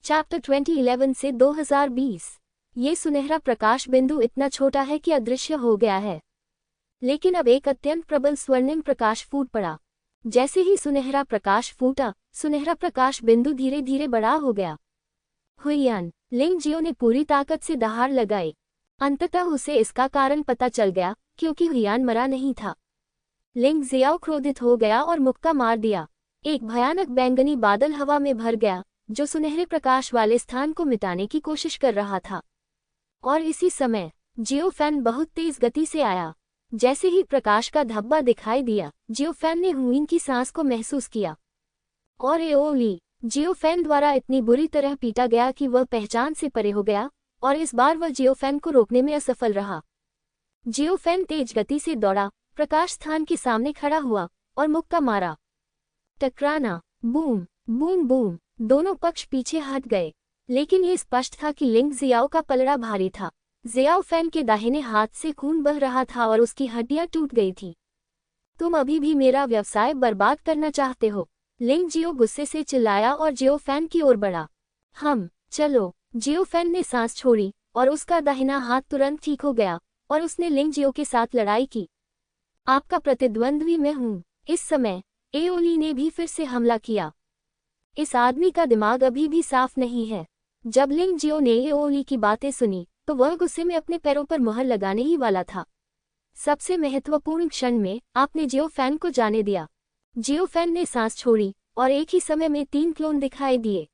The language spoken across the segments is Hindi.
चैप्टर 2011 से 2020। ये सुनहरा प्रकाश बिंदु इतना छोटा है कि अदृश्य हो गया है, लेकिन अब एक अत्यंत प्रबल स्वर्णिम प्रकाश फूट पड़ा। जैसे ही सुनहरा प्रकाश फूटा, सुनहरा प्रकाश बिंदु धीरे धीरे बड़ा हो गया। हुइयान लिंग जियो ने पूरी ताकत से दहाड़ लगाई। अंततः उसे इसका कारण पता चल गया, क्योंकि हुइयान मरा नहीं था। लिंग जियाओ क्रोधित हो गया और मुक्का मार दिया। एक भयानक बैंगनी बादल हवा में भर गया, जो सुनहरे प्रकाश वाले स्थान को मिटाने की कोशिश कर रहा था। और इसी समय जियो फैन बहुत तेज गति से आया। जैसे ही प्रकाश का धब्बा दिखाई दिया, जियो फैन ने हुइंग की सांस को महसूस किया। और एओली जियो फैन द्वारा इतनी बुरी तरह पीटा गया कि वह पहचान से परे हो गया, और इस बार वह जियो फैन को रोकने में असफल रहा। जियो फैन तेज गति से दौड़ा, प्रकाश स्थान के सामने खड़ा हुआ और मुक्का मारा। टकराना, बूम बूम बूम, दोनों पक्ष पीछे हट गए। लेकिन ये स्पष्ट था कि लिंग जियाओ का पलड़ा भारी था। जियाओ फैन के दाहिने हाथ से खून बह रहा था और उसकी हड्डियां टूट गई थी। तुम अभी भी मेरा व्यवसाय बर्बाद करना चाहते हो, लिंग जियो गुस्से से चिल्लाया और जियो फैन की ओर बढ़ा। चलो। जियो फैन ने सांस छोड़ी और उसका दाहिना हाथ तुरंत ठीक हो गया और उसने लिंग जियो के साथ लड़ाई की। आपका प्रतिद्वंद्वी मैं हूं। इस समय एओली ने भी फिर से हमला किया। इस आदमी का दिमाग अभी भी साफ नहीं है। जब लिंग जियो ने एओली की बातें सुनी, तो वह गुस्से में अपने पैरों पर मुहर लगाने ही वाला था। सबसे महत्वपूर्ण क्षण में आपने जियो फैन को जाने दिया। जियो फैन ने सांस छोड़ी और एक ही समय में 3 क्लोन दिखाई दिए।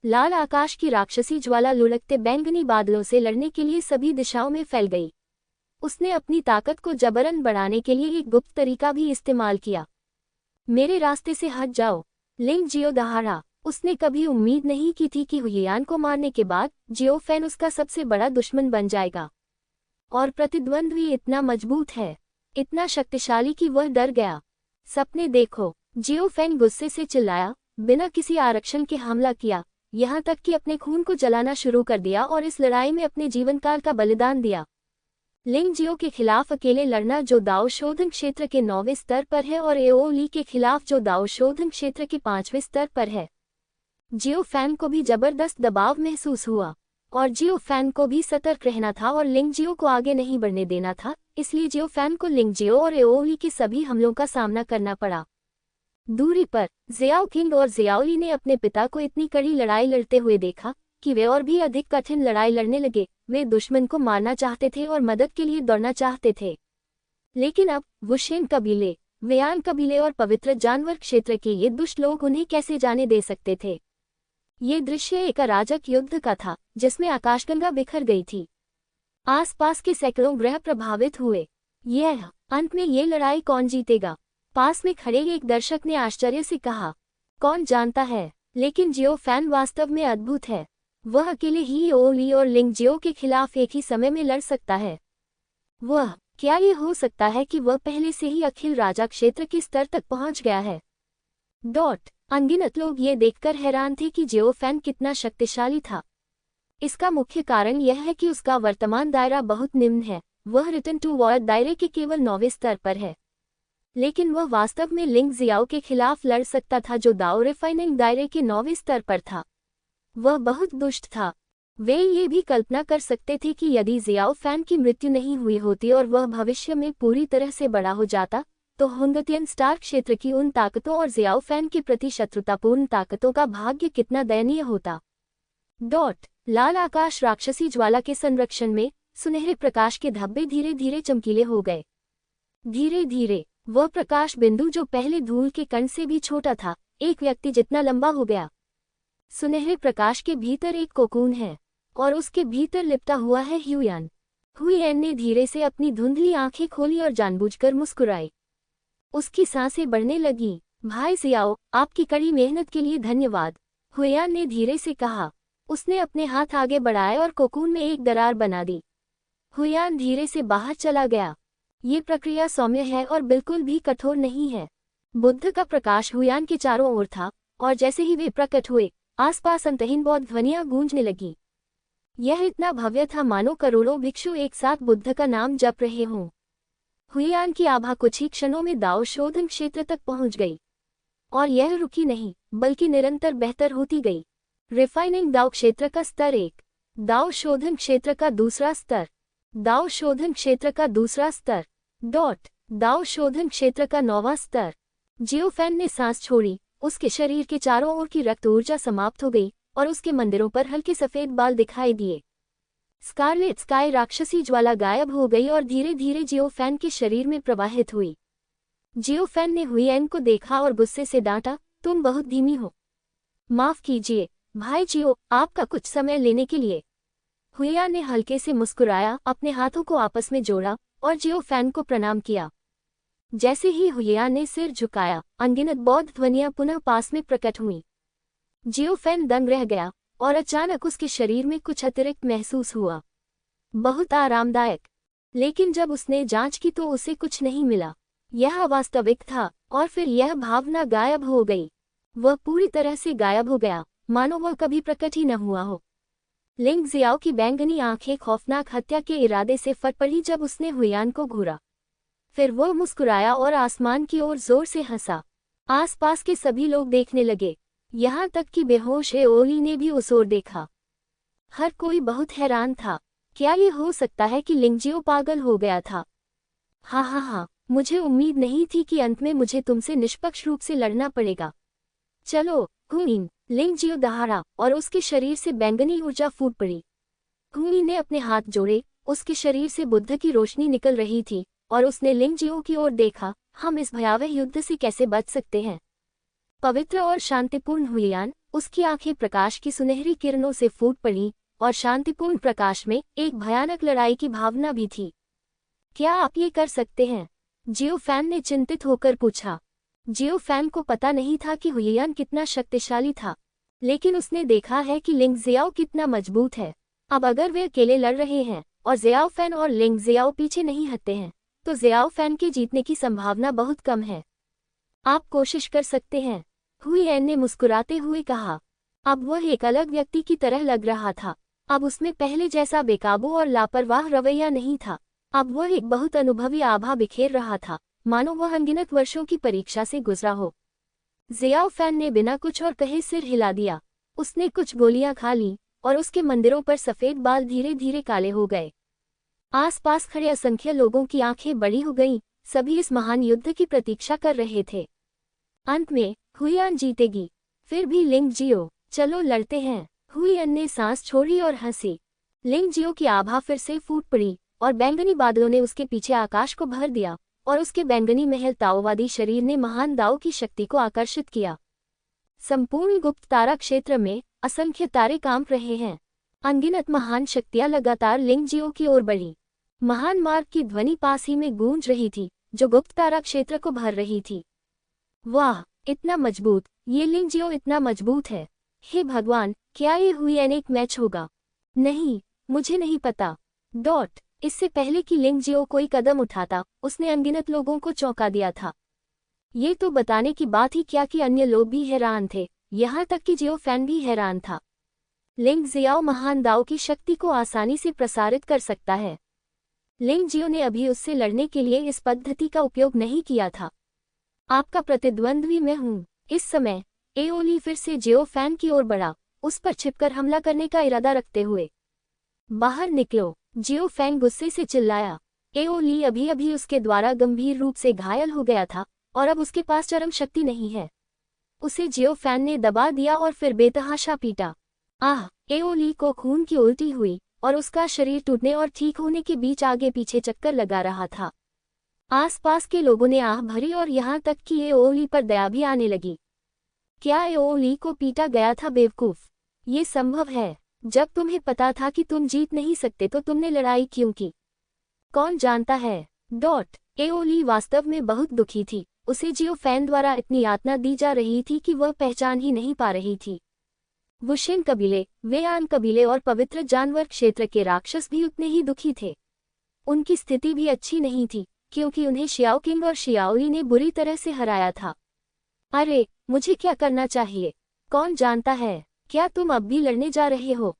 लाल आकाश की राक्षसी ज्वाला लुढ़कते बैंगनी बादलों से लड़ने के लिए सभी दिशाओं में फैल गई। उसने अपनी ताकत को जबरन बढ़ाने के लिए एक गुप्त तरीका भी इस्तेमाल किया। मेरे रास्ते से हट जाओ, लिंग जियो दहाड़ा। उसने कभी उम्मीद नहीं की थी कि हुइयान को मारने के बाद जियो फैन उसका सबसे बड़ा दुश्मन बन जाएगा। और प्रतिद्वंद्वी इतना मजबूत है, इतना शक्तिशाली कि वह डर गया। सपने देखो, जियो फैन गुस्से से चिल्लाया, बिना किसी आरक्षण के हमला किया, यहाँ तक कि अपने खून को जलाना शुरू कर दिया और इस लड़ाई में अपने जीवनकाल का बलिदान दिया। लिंग जियो के खिलाफ अकेले लड़ना जो दाओ शोधन क्षेत्र के 9वें स्तर पर है, और एओली के खिलाफ जो दाओ शोधन क्षेत्र के 5वें स्तर पर है। जियो फैन को भी जबरदस्त दबाव महसूस हुआ, और जियो फैन को भी सतर्क रहना था और लिंग जियो को आगे नहीं बढ़ने देना था। इसलिए जियो फैन को लिंग जियो और एओली के सभी हमलों का सामना करना पड़ा। दूरी पर जियाओ किंग और जियाओली ने अपने पिता को इतनी कड़ी लड़ाई लड़ते हुए देखा कि वे और भी अधिक कठिन लड़ाई लड़ने लगे। वे दुश्मन को मारना चाहते थे और मदद के लिए दौड़ना चाहते थे। लेकिन अब वुशेन कबीले, वेयान कबीले और पवित्र जानवर क्षेत्र के ये दुष्ट लोग उन्हें कैसे जाने दे सकते थे। ये दृश्य एक अराजक युद्ध का था, जिसमें आकाशगंगा बिखर गई थी। आसपास के सैकड़ों ग्रह प्रभावित हुए। अंत में ये लड़ाई कौन जीतेगा? पास में खड़े एक दर्शक ने आश्चर्य से कहा। कौन जानता है, लेकिन जियो फैन वास्तव में अद्भुत है। वह अकेले ही एओली और लिंग जियो के खिलाफ एक ही समय में लड़ सकता है। क्या ये हो सकता है कि वह पहले से ही अखिल राजा क्षेत्र के स्तर तक पहुंच गया है? अनगिनत लोग ये देखकर हैरान थे कि जियो फैन कितना शक्तिशाली था। इसका मुख्य कारण यह है कि उसका वर्तमान दायरा बहुत निम्न है। वह रिटर्न टू वॉर दायरे के केवल 9वें स्तर पर है। लेकिन वह वास्तव में लिंग जियाओ के खिलाफ लड़ सकता था, जो दाओ रिफाइनिंग दायरे के 9वें स्तर पर था। वह बहुत दुष्ट था। वे ये भी कल्पना कर सकते थे कि यदि जियाओ फैन की मृत्यु नहीं हुई होती और वह भविष्य में पूरी तरह से बड़ा हो जाता, तो हुंगतियन स्टार क्षेत्र की उन ताकतों और जियाओ फैन के प्रति शत्रुतापूर्ण ताकतों का भाग्य कितना दयनीय होता। लाल आकाश राक्षसी ज्वाला के संरक्षण में सुनहरे प्रकाश के धब्बे धीरे धीरे चमकीले हो गए। धीरे धीरे वह प्रकाश बिंदु, जो पहले धूल के कण से भी छोटा था, एक व्यक्ति जितना लंबा हो गया। सुनहरे प्रकाश के भीतर एक कोकून है, और उसके भीतर लिपटा हुआ है हुइयान। हुइयान ने धीरे से अपनी धुंधली आंखें खोली और जानबूझकर मुस्कुराई। उसकी सांसें बढ़ने लगी। भाई जियाओ, आपकी कड़ी मेहनत के लिए धन्यवाद, हुइयान ने धीरे से कहा। उसने अपने हाथ आगे बढ़ाए और कोकून में एक दरार बना दी। हुइयान धीरे से बाहर चला गया। ये प्रक्रिया सौम्य है और बिल्कुल भी कठोर नहीं है। बुद्ध का प्रकाश हुइयान के चारों ओर था, और जैसे ही वे प्रकट हुए, आसपास अंतहीन बौद्ध ध्वनियां गूंजने लगी। यह इतना भव्य था मानो करोड़ों भिक्षु एक साथ बुद्ध का नाम जप रहे हों। हुइयान की आभा कुछ ही क्षणों में दाओ शोधन क्षेत्र तक पहुंच गई, और यह रुकी नहीं, बल्कि निरंतर बेहतर होती गई। रिफाइनिंग दाव क्षेत्र का स्तर 1, दाव शोधन क्षेत्र का दूसरा स्तर, दाव शोधन क्षेत्र का दूसरा स्तर, दाव शोधन क्षेत्र का 9वां स्तर। जियोफैन ने सांस छोड़ी, उसके शरीर के चारों ओर की रक्त ऊर्जा समाप्त हो गई और उसके मंदिरों पर हल्के सफेद बाल दिखाई दिए। स्कारलेट स्काई राक्षसी ज्वाला गायब हो गई और धीरे धीरे जियोफैन के शरीर में प्रवाहित हुई। जियोफैन ने हुयेन को देखा और गुस्से से डांटा, तुम बहुत धीमी हो। माफ कीजिए भाई जियो, आपका कुछ समय लेने के लिए। हुयेन ने हल्के से मुस्कुराया, अपने हाथों को आपस में जोड़ा और जियोफैन को प्रणाम किया। जैसे ही हुयेन ने सिर झुकाया, अनगिनत बौद्ध ध्वनियां पुनः पास में प्रकट हुईं। जियोफैन दंग रह गया और अचानक उसके शरीर में कुछ अतिरिक्त महसूस हुआ, बहुत आरामदायक। लेकिन जब उसने जांच की तो उसे कुछ नहीं मिला। यह अवास्तविक था और फिर यह भावना गायब हो गई। वह पूरी तरह से गायब हो गया, मानो वह कभी प्रकट ही न हुआ हो। लिंग जियाओ की बैंगनी आंखें खौफनाक हत्या के इरादे से फट पड़ी जब उसने हुयेन को घूरा। फिर वह मुस्कुराया और आसमान की ओर जोर से हंसा। आसपास के सभी लोग देखने लगे, यहाँ तक कि बेहोश एओली ने भी उस ओर देखा। हर कोई बहुत हैरान था। क्या ये हो सकता है कि लिंगजियो पागल हो गया था? हाँ, मुझे उम्मीद नहीं थी कि अंत में मुझे तुमसे निष्पक्ष रूप से लड़ना पड़ेगा। चलो हुयेन, लिंगजियो दहाड़ा और उसके शरीर से बैंगनी ऊर्जा फूट पड़ी। हुयेन ने अपने हाथ जोड़े, उसके शरीर से बुद्ध की रोशनी निकल रही थी और उसने लिंगजियो की ओर देखा। हम इस भयावह युद्ध से कैसे बच सकते हैं? पवित्र और शांतिपूर्ण हुयेन, उसकी आंखें प्रकाश की सुनहरी किरणों से फूट पड़ी और शांतिपूर्ण प्रकाश में एक भयानक लड़ाई की भावना भी थी। क्या आप ये कर सकते हैं? जियोफैन ने चिंतित होकर पूछा। जियोफैन को पता नहीं था कि हुयेन कितना शक्तिशाली था, लेकिन उसने देखा है कि लिंग जियाओ कितना मजबूत है। अब अगर वे अकेले लड़ रहे हैं और जियाओफैन और लिंग जियाओ पीछे नहीं हटते हैं, तो जियाओफैन के जीतने की संभावना बहुत कम है। आप कोशिश कर सकते हैं, हुयेन ने मुस्कुराते हुए कहा। अब वह एक अलग व्यक्ति की तरह लग रहा था। अब उसमें पहले जैसा बेकाबू और लापरवाह रवैया नहीं था। अब वह एक बहुत अनुभवी आभा बिखेर रहा था, मानो वह अनगिनत वर्षों की परीक्षा से गुजरा हो। जियाओफैन ने बिना कुछ और कहे सिर हिला दिया। उसने कुछ गोलियां खा ली और उसके मंदिरों पर सफेद बाल धीरे धीरे काले हो गए। आसपास खड़े असंख्य लोगों की आंखें बड़ी हो गईं, सभी इस महान युद्ध की प्रतीक्षा कर रहे थे। अंत में हुयेन जीतेगी। फिर भी लिंगजियो, चलो लड़ते हैं। हुयेन ने सांस छोड़ी और हंसी। लिंगजियो की आभा फिर से फूट पड़ी और बैंगनी बादलों ने उसके पीछे आकाश को भर दिया और उसके बैंगनी महल ताओवादी शरीर ने महान दाओ की शक्ति को आकर्षित किया। संपूर्ण गुप्त तारा क्षेत्र में असंख्य तारे कांप रहे हैं। अनगिनत महान शक्तियां लगातार लिंगजियो की ओर बढ़ी। महान मार्ग की ध्वनि पास ही में गूंज रही थी, जो गुप्त तारा क्षेत्र को भर रही थी। वाह, इतना मजबूत! ये लिंगजियो इतना मजबूत है। हे भगवान, क्या ये हुयेन एक मैच होगा? नहीं, मुझे नहीं पता। इससे पहले कि लिंगजियो कोई कदम उठाता, उसने अनगिनत लोगों को चौंका दिया था। ये तो बताने की बात ही क्या कि अन्य लोग भी हैरान थे, यहाँ तक कि जियोफैन भी हैरान था। लिंग जियाओ महान दाओ की शक्ति को आसानी से प्रसारित कर सकता है। लिंगजियो ने अभी उससे लड़ने के लिए इस पद्धति का उपयोग नहीं किया था। आपका प्रतिद्वंद्वी मैं हूँ। इस समय एओली फिर से जियोफैन की ओर बढ़ा, उस पर छिपकर हमला करने का इरादा रखते हुए। बाहर निकलो, जियोफैन गुस्से से चिल्लाया। एओली अभी अभी उसके द्वारा गंभीर रूप से घायल हो गया था और अब उसके पास चरम शक्ति नहीं है। उसे जियोफैन ने दबा दिया और फिर बेतहाशा पीटा। एओली को खून की उल्टी हुई और उसका शरीर टूटने और ठीक होने के बीच आगे पीछे चक्कर लगा रहा था। आसपास के लोगों ने आह भरी और यहाँ तक कि एओली पर दया भी आने लगी। क्या एओली को पीटा गया था बेवकूफ? ये संभव है। जब तुम्हें पता था कि तुम जीत नहीं सकते तो तुमने लड़ाई क्यों की? कौन जानता है। एओली वास्तव में बहुत दुखी थी। उसे जियोफैन द्वारा इतनी यातना दी जा रही थी कि वह पहचान ही नहीं पा रही थी। वुशिन कबीले, वेआन कबीले और पवित्र जानवर क्षेत्र के राक्षस भी उतने ही दुखी थे। उनकी स्थिति भी अच्छी नहीं थी, क्योंकि उन्हें शियाओ किंग और शियाओली ने बुरी तरह से हराया था। अरे, मुझे क्या करना चाहिए? कौन जानता है, क्या तुम अब भी लड़ने जा रहे हो?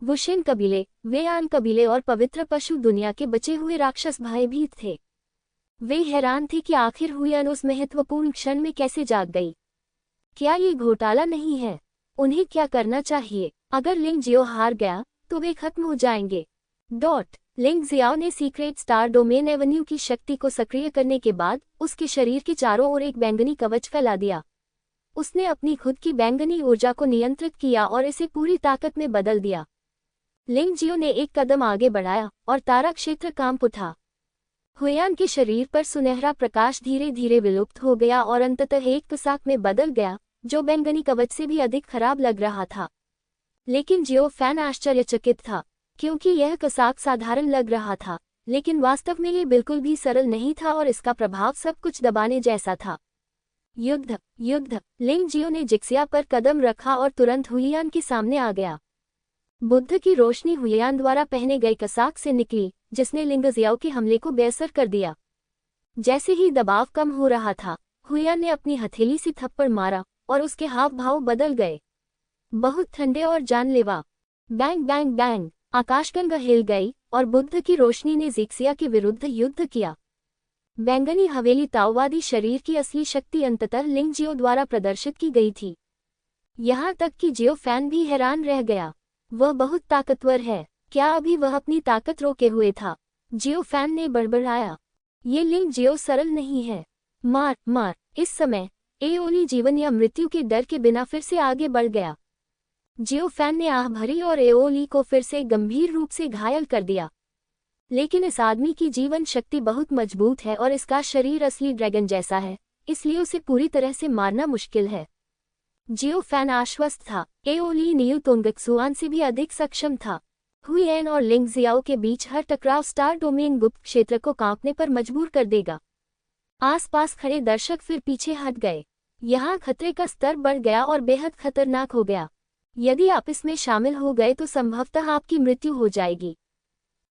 वुशिन कबीले, वेआन कबीले और पवित्र पशु दुनिया के बचे हुए राक्षस भयभीत थे। वे हैरान थे कि आखिर हुयेन उस महत्वपूर्ण क्षण में कैसे जाग गई। क्या ये घोटाला नहीं है? उन्हें क्या करना चाहिए? अगर लिंग जियो हार गया तो वे खत्म हो जाएंगे। लिंग जियाओ ने सीक्रेट स्टार डोमेन एवेन्यू की शक्ति को सक्रिय करने के बाद उसके शरीर के चारों ओर एक बैंगनी कवच फैला दिया। उसने अपनी खुद की बैंगनी ऊर्जा को नियंत्रित किया और इसे पूरी ताकत में बदल दिया। लिंग जियो ने एक कदम आगे बढ़ाया और तारा क्षेत्र कांप उठा। हुयान के शरीर पर सुनहरा प्रकाश धीरे धीरे विलुप्त हो गया और अंततः एक कसाक में बदल गया, जो बैंगनी कवच से भी अधिक खराब लग रहा था। लेकिन जियो फैन आश्चर्यचकित था, क्योंकि यह कसाक साधारण लग रहा था, लेकिन वास्तव में ये बिल्कुल भी सरल नहीं था और इसका प्रभाव सब कुछ दबाने जैसा था। युद्ध। लिंग जियो ने जिक्सिया पर कदम रखा और तुरंत हुलियान के सामने आ गया। बुद्ध की रोशनी हुलियान द्वारा पहने गए कसाक से निकली, जिसने लिंग जियाओ के हमले को बेअसर कर दिया। जैसे ही दबाव कम हो रहा था, हुलियान ने अपनी हथेली से थप्पड़ मारा और उसके हाव भाव बदल गए, बहुत ठंडे और जानलेवा। बैंग बैंग बैंग, आकाशगंगा हिल गई और बुद्ध की रोशनी ने जिक्सिया के विरुद्ध युद्ध किया। बैंगनी हवेली ताओवादी शरीर की असली शक्ति अंततः लिंग जियो द्वारा प्रदर्शित की गई थी। यहाँ तक कि जियो फैन भी हैरान रह गया। वह बहुत ताकतवर है, क्या अभी वह अपनी ताकत रोके हुए था? जियो फैन ने बड़बड़ाया, ये लिंग जियो सरल नहीं है। मार। इस समय एओली जीवन या मृत्यु के डर के बिना फिर से आगे बढ़ गया। जियो फैन ने आह भरी और एओली को फिर से गंभीर रूप से घायल कर दिया। लेकिन इस आदमी की जीवन शक्ति बहुत मजबूत है और इसका शरीर असली ड्रैगन जैसा है, इसलिए उसे पूरी तरह से मारना मुश्किल है। जियो फैन आश्वस्त था, एओली नियू तोंगक्सुआन से भी अधिक सक्षम था। हुयेन और लिंग जियाओ के बीच हर टकराव स्टार डोमेन गुप्त क्षेत्र को कांपने पर मजबूर कर देगा। आसपास खड़े दर्शक फिर पीछे हट गए। यहाँ खतरे का स्तर बढ़ गया और बेहद खतरनाक हो गया। यदि आप इसमें शामिल हो गए तो संभवतः आपकी मृत्यु हो जाएगी।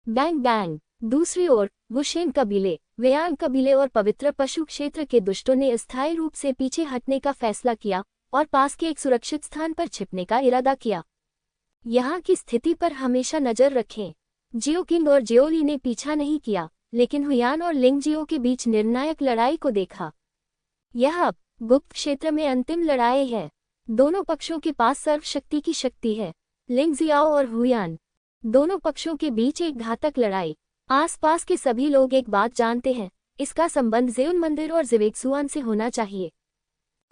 Bang bang. दूसरी ओर वुशेन कबीले, वेयान कबीले और पवित्र पशु क्षेत्र के दुष्टों ने अस्थायी रूप से पीछे हटने का फैसला किया और पास के एक सुरक्षित स्थान पर छिपने का इरादा किया। यहाँ की स्थिति पर हमेशा नजर रखें। जियो किंग और जियोली ने पीछा नहीं किया, लेकिन हुयान और लिंग जियो के बीच निर्णायक लड़ाई को देखा। यह अब गुप्त क्षेत्र में अंतिम लड़ाई है। दोनों पक्षों के पास सर्वशक्ति की शक्ति है। लिंग जियाओ और हुयान, दोनों पक्षों के बीच एक घातक लड़ाई। आसपास के सभी लोग एक बात जानते हैं, इसका संबंध जेउन मंदिर और जिवेक्सुआन से होना चाहिए।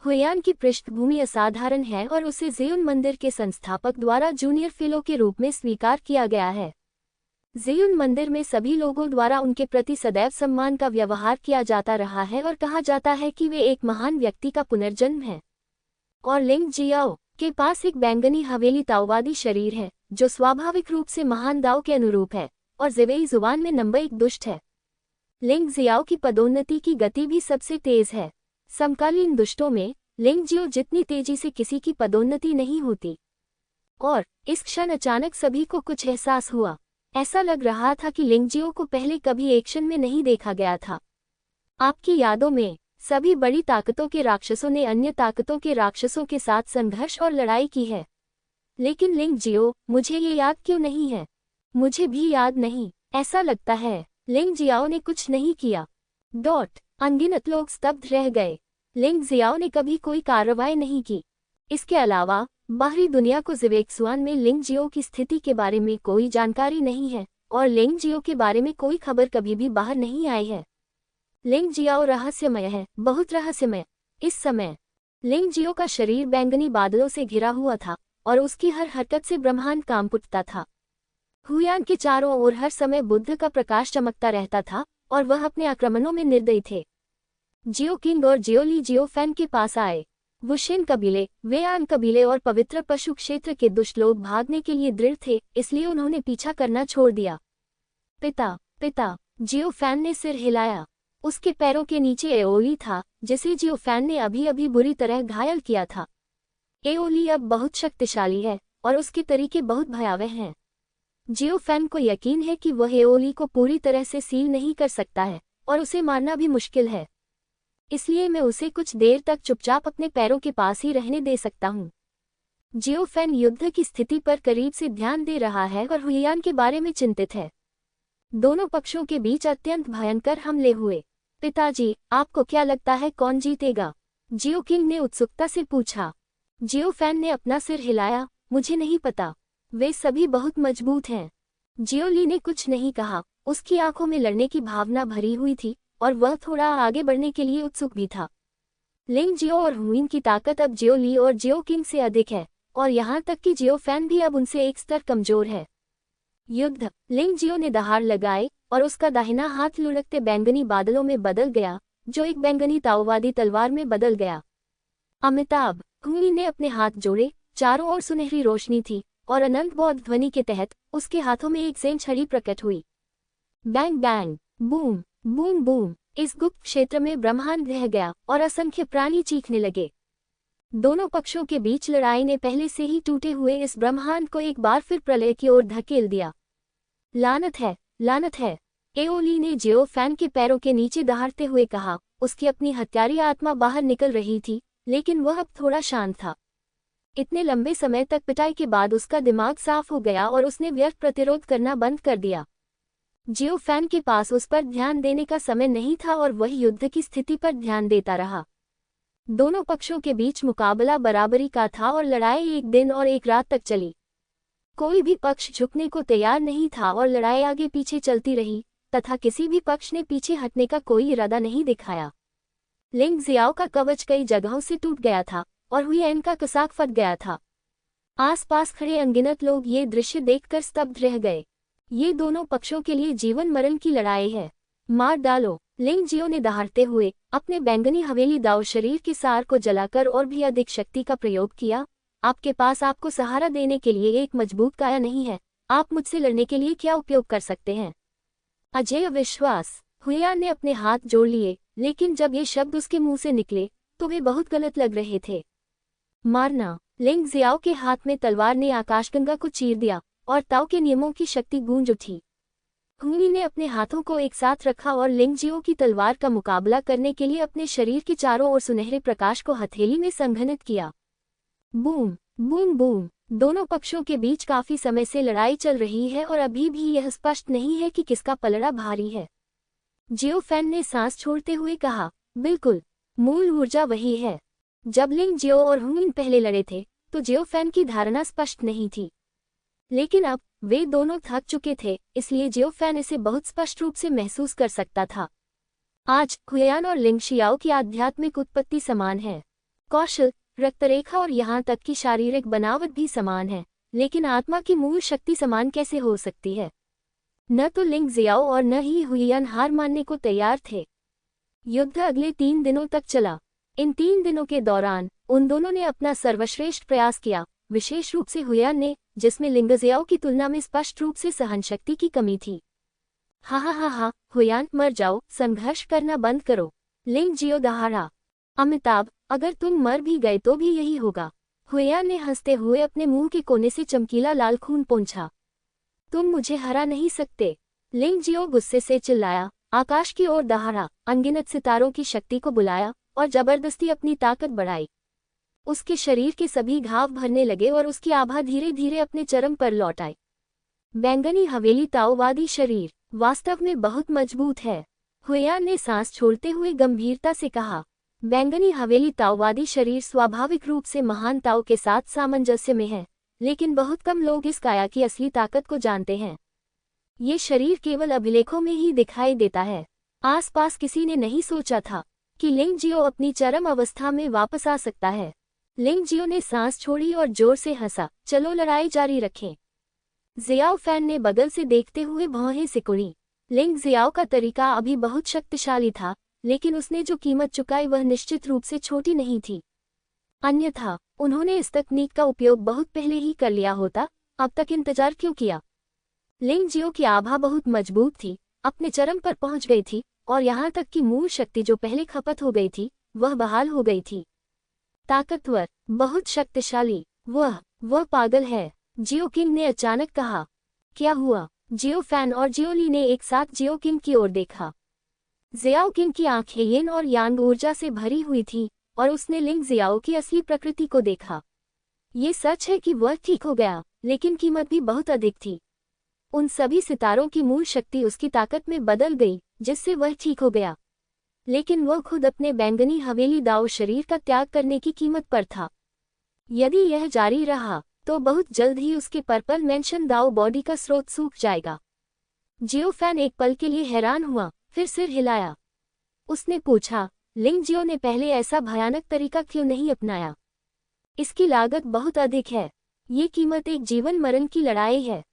हुयान की पृष्ठभूमि असाधारण है और उसे जेउन मंदिर के संस्थापक द्वारा जूनियर फेलो के रूप में स्वीकार किया गया है। जेउन मंदिर में सभी लोगों द्वारा उनके प्रति सदैव सम्मान का व्यवहार किया जाता रहा है और कहा जाता है कि वे एक महान व्यक्ति का पुनर्जन्म है। और लिंग जियाओ के पास एक बैंगनी हवेली ताओवादी शरीर है, जो स्वाभाविक रूप से महान दाओ के अनुरूप है और ज़िवेई जुबान में नंबर 1 दुष्ट है। लिंग जियाओ की पदोन्नति की गति भी सबसे तेज है। समकालीन दुष्टों में लिंग जियो जितनी तेजी से किसी की पदोन्नति नहीं होती। और इस क्षण अचानक सभी को कुछ एहसास हुआ। ऐसा लग रहा था कि लिंग जियो को पहले कभी एक्शन में नहीं देखा गया था। आपकी यादों में सभी बड़ी ताकतों के राक्षसों ने अन्य ताकतों के राक्षसों के साथ संघर्ष और लड़ाई की है, लेकिन लिंग जियो, मुझे ये याद क्यों नहीं है? मुझे भी याद नहीं, ऐसा लगता है। लिंग जियाओ ने कुछ नहीं किया। अनगिनत लोग स्तब्ध रह गए। लिंग जियाओ ने कभी कोई कार्रवाई नहीं की। इसके अलावा बाहरी दुनिया को जिवेक्सुआन में लिंग जियो की स्थिति के बारे में कोई जानकारी नहीं है और लिंग जियो के बारे में कोई खबर कभी भी बाहर नहीं आई है। लिंग जियाओ रहस्यमय है, बहुत रहस्यमय। इस समय लिंग जियो का शरीर बैंगनी बादलों से घिरा हुआ था और उसकी हर हरकत से ब्रह्मांड कांप उठता था। हुयान के चारों ओर हर समय बुद्ध का प्रकाश चमकता रहता था और वह अपने आक्रमणों में निर्दयी थे। जियो किंग और जियोली जियो फैन के पास आए। वुशेन कबीले, वेयान कबीले और पवित्र पशु क्षेत्र के दुष्ट लोग भागने के लिए दृढ़ थे, इसलिए उन्होंने पीछा करना छोड़ दिया। पिता, जियो फैन ने सिर हिलाया। उसके पैरों के नीचे एओली था, जिसे जियो फैन ने अभी अभी बुरी तरह घायल किया था। एओली अब बहुत शक्तिशाली है और उसके तरीके बहुत भयावह हैं। जियो फैन को यकीन है कि वह एओली को पूरी तरह से सील नहीं कर सकता है और उसे मारना भी मुश्किल है, इसलिए मैं उसे कुछ देर तक चुपचाप अपने पैरों के पास ही रहने दे सकता हूँ। जियो फैन युद्ध की स्थिति पर करीब से ध्यान दे रहा है और हुयान के बारे में चिंतित है। दोनों पक्षों के बीच अत्यंत भयंकर हमले हुए। पिताजी, आपको क्या लगता है कौन जीतेगा? जियो किंग ने उत्सुकता से पूछा। जियो फैन ने अपना सिर हिलाया, मुझे नहीं पता, वे सभी बहुत मजबूत हैं। जियो ली ने कुछ नहीं कहा, उसकी आंखों में लड़ने की भावना भरी हुई थी और वह थोड़ा आगे बढ़ने के लिए उत्सुक भी था। लिंग जियो और हुइन की ताकत अब जियो ली और जियो किंग से अधिक है और यहाँ तक कि जियो फैन भी अब उनसे एक स्तर कमजोर है। युद्ध। लिंग जियो ने दहाड़ लगाई और उसका दाहिना हाथ लुढ़कते बैंगनी बादलों में बदल गया, जो एक बैंगनी ताओवादी तलवार में बदल गया। अमिताभ। हुइन ने अपने हाथ जोड़े, चारों ओर सुनहरी रोशनी थी और अनंत बौद्ध ध्वनि के तहत उसके हाथों में एक सेन छड़ी प्रकट हुई। Bang bang, boom boom boom. इस गुप्त क्षेत्र में ब्रह्मांड रह गया और असंख्य प्राणी चीखने लगे। दोनों पक्षों के बीच लड़ाई ने पहले से ही टूटे हुए इस ब्रह्मांड को एक बार फिर प्रलय की ओर धकेल दिया। लानत है, लानत है, एओली ने जियो फैन के पैरों के नीचे दहाड़ते हुए कहा। उसकी अपनी हत्यारी आत्मा बाहर निकल रही थी, लेकिन वह अब थोड़ा शांत था। इतने लंबे समय तक पिटाई के बाद उसका दिमाग साफ हो गया और उसने व्यर्थ प्रतिरोध करना बंद कर दिया। जियो फैन के पास उस पर ध्यान देने का समय नहीं था और वह युद्ध की स्थिति पर ध्यान देता रहा। दोनों पक्षों के बीच मुकाबला बराबरी का था और लड़ाई एक दिन और एक रात तक चली। कोई भी पक्ष झुकने को तैयार नहीं था और लड़ाई आगे पीछे चलती रही तथा किसी भी पक्ष ने पीछे हटने का कोई इरादा नहीं दिखाया। लिंग जियाओ का कवच कई जगहों से टूट गया था और हुयेन का कसाक फट गया था। आसपास खड़े अनगिनत लोग ये दृश्य देखकर स्तब्ध रह गए। ये दोनों पक्षों के लिए जीवन मरण की लड़ाई है। मार डालो, लिंग जियो ने दहाड़ते हुए अपने बैंगनी हवेली दाव शरीर के सार को जलाकर और भी अधिक शक्ति का प्रयोग किया। आपके पास आपको सहारा देने के लिए एक मजबूत काया नहीं है, आप मुझसे लड़ने के लिए क्या उपयोग कर सकते हैं? अजेय विश्वास। हुयान ने अपने हाथ जोड़ लिए, लेकिन जब ये शब्द उसके मुंह से निकले तो वे बहुत गलत लग रहे थे। मारना। लिंग जियाओ के हाथ में तलवार ने आकाशगंगा को चीर दिया और ताओ के नियमों की शक्ति गूंज उठी। हुई ने अपने हाथों को एक साथ रखा और लिंग जियो की तलवार का मुकाबला करने के लिए अपने शरीर के चारों ओर सुनहरे प्रकाश को हथेली में संघनित किया। Boom boom boom. दोनों पक्षों के बीच काफी समय से लड़ाई चल रही है और अभी भी यह स्पष्ट नहीं है कि किसका पलड़ा भारी है। जियो फैन ने सांस छोड़ते हुए कहा, बिल्कुल, मूल ऊर्जा वही है। जब लिंग जियो और हुइन पहले लड़े थे तो जियो फैन की धारणा स्पष्ट नहीं थी, लेकिन अब वे दोनों थक चुके थे, इसलिए जियो फैन इसे बहुत स्पष्ट रूप से महसूस कर सकता था। आज हुयान और लिंग शियाओ की आध्यात्मिक उत्पत्ति समान है। कौशल, रक्तरेखा और यहाँ तक कि शारीरिक बनावट भी समान है, लेकिन आत्मा की मूल शक्ति समान कैसे हो सकती है? न तो लिंग जियाओ और न ही हुयान हार मानने को तैयार थे। युद्ध अगले 3 दिनों तक चला। इन 3 दिनों के दौरान उन दोनों ने अपना सर्वश्रेष्ठ प्रयास किया, विशेष रूप से हुयान ने, जिसमें लिंग जियाओ की तुलना में स्पष्ट रूप से सहनशक्ति की कमी थी। हा, हुयान मर जाओ, संघर्ष करना बंद करो। लिंग जियो दहाड़ा। अमिताभ, अगर तुम मर भी गए तो भी यही होगा। हुयान ने हंसते हुए अपने मुंह के कोने से चमकीला लाल खून पोंछा। तुम मुझे हरा नहीं सकते। लिंग जियो गुस्से से चिल्लाया, आकाश की ओर दहाड़ा, अनगिनत सितारों की शक्ति को बुलाया और जबरदस्ती अपनी ताकत बढ़ाई। उसके शरीर के सभी घाव भरने लगे और उसकी आभा धीरे धीरे अपने चरम पर लौट आई। बैंगनी हवेली ताओवादी शरीर वास्तव में बहुत मजबूत है, हुयान ने सांस छोड़ते हुए गंभीरता से कहा। बैंगनी हवेली ताओवादी शरीर स्वाभाविक रूप से महान ताओ के साथ सामंजस्य में है, लेकिन बहुत कम लोग इस काया की असली ताकत को जानते हैं। ये शरीर केवल अभिलेखों में ही दिखाई देता है। आसपास किसी ने नहीं सोचा था कि लिंग जियो अपनी चरम अवस्था में वापस आ सकता है। लिंग जियो ने सांस छोड़ी और जोर से हंसा, चलो लड़ाई जारी रखें। जियाओ फैन ने बगल से देखते हुए भौहें सिकुड़ी। लिंग जियाओ का तरीका अभी बहुत शक्तिशाली था, लेकिन उसने जो कीमत चुकाई वह निश्चित रूप से छोटी नहीं थी। अन्यथा उन्होंने इस तकनीक का उपयोग बहुत पहले ही कर लिया होता, अब तक इंतजार क्यों किया? लिंग जियो की आभा बहुत मजबूत थी, अपने चरम पर पहुंच गई थी और यहाँ तक कि मूल शक्ति जो पहले खपत हो गई थी वह बहाल हो गई थी। ताकतवर, बहुत शक्तिशाली, वह पागल है, जियो किंग ने अचानक कहा। क्या हुआ? जियो फैन और जियो ली ने एक साथ जियो किंग की ओर देखा। जियाओ किंग की आंखें यिन और यांग ऊर्जा से भरी हुई थीं और उसने लिंग जियाओ की असली प्रकृति को देखा। ये सच है कि वह ठीक हो गया, लेकिन कीमत भी बहुत अधिक थी। उन सभी सितारों की मूल शक्ति उसकी ताकत में बदल गई, जिससे वह ठीक हो गया, लेकिन वह खुद अपने बैंगनी हवेली दाव शरीर का त्याग करने की कीमत पर था। यदि यह जारी रहा तो बहुत जल्द ही उसके पर्पल मेंशन दाओ बॉडी का स्रोत सूख जाएगा। जियो फैन एक पल के लिए हैरान हुआ, फिर सिर हिलाया। उसने पूछा, लिंग जियो ने पहले ऐसा भयानक तरीका क्यों नहीं अपनाया? इसकी लागत बहुत अधिक है। ये कीमत एक जीवन मरण की लड़ाई है।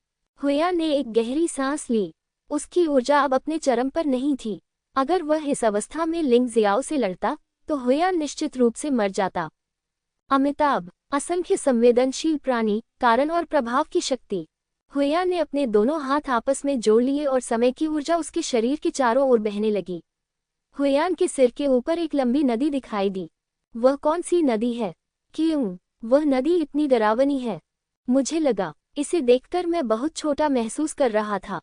हुयान ने एक गहरी सांस ली। उसकी ऊर्जा अब अपने चरम पर नहीं थी। अगर वह इस अवस्था में लिंग जियाओ से लड़ता तो हुयान निश्चित रूप से मर जाता। अमिताभ, असंख्य संवेदनशील प्राणी, कारण और प्रभाव की शक्ति। हुयान ने अपने दोनों हाथ आपस में जोड़ लिए और समय की ऊर्जा उसके शरीर के चारों ओर बहने लगी। हुयान के सिर के ऊपर एक लंबी नदी दिखाई दी। वह कौन सी नदी है? क्यों वह नदी इतनी डरावनी है? मुझे लगा, इसे देखकर मैं बहुत छोटा महसूस कर रहा था।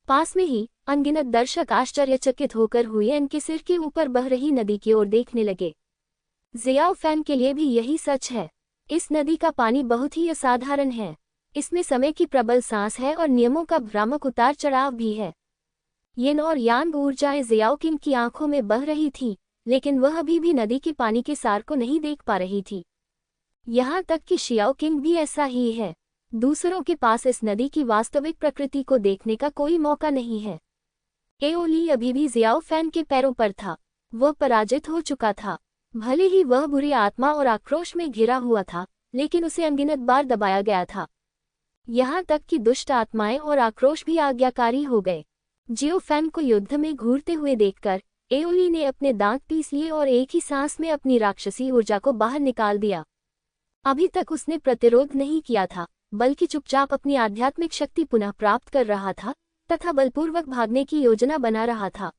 पास में ही अनगिनत दर्शक आश्चर्यचकित होकर हुयेन के सिर के ऊपर बह रही नदी की ओर देखने लगे। जियाओ फैन के लिए भी यही सच है। इस नदी का पानी बहुत ही असाधारण है। इसमें समय की प्रबल सांस है और नियमों का भ्रामक उतार चढ़ाव भी है। यिन और यांग ऊर्जाएं जियाओ किंग की आंखों में बह रही थी, लेकिन वह अभी भी नदी के पानी के सार को नहीं देख पा रही थी। यहाँ तक कि शियाओ किंग भी ऐसा ही है। दूसरों के पास इस नदी की वास्तविक प्रकृति को देखने का कोई मौका नहीं है। एओली अभी भी जियाओ फैन के पैरों पर था। वह पराजित हो चुका था। भले ही वह बुरी आत्मा और आक्रोश में घिरा हुआ था, लेकिन उसे अनगिनत बार दबाया गया था। यहाँ तक कि दुष्ट आत्माएं और आक्रोश भी आज्ञाकारी हो गए। जियो फैन को युद्ध में घूरते हुए देखकर एओली ने अपने दांत पीस लिए और एक ही सांस में अपनी राक्षसी ऊर्जा को बाहर निकाल दिया। अभी तक उसने प्रतिरोध नहीं किया था, बल्कि चुपचाप अपनी आध्यात्मिक शक्ति पुनः प्राप्त कर रहा था तथा बलपूर्वक भागने की योजना बना रहा था।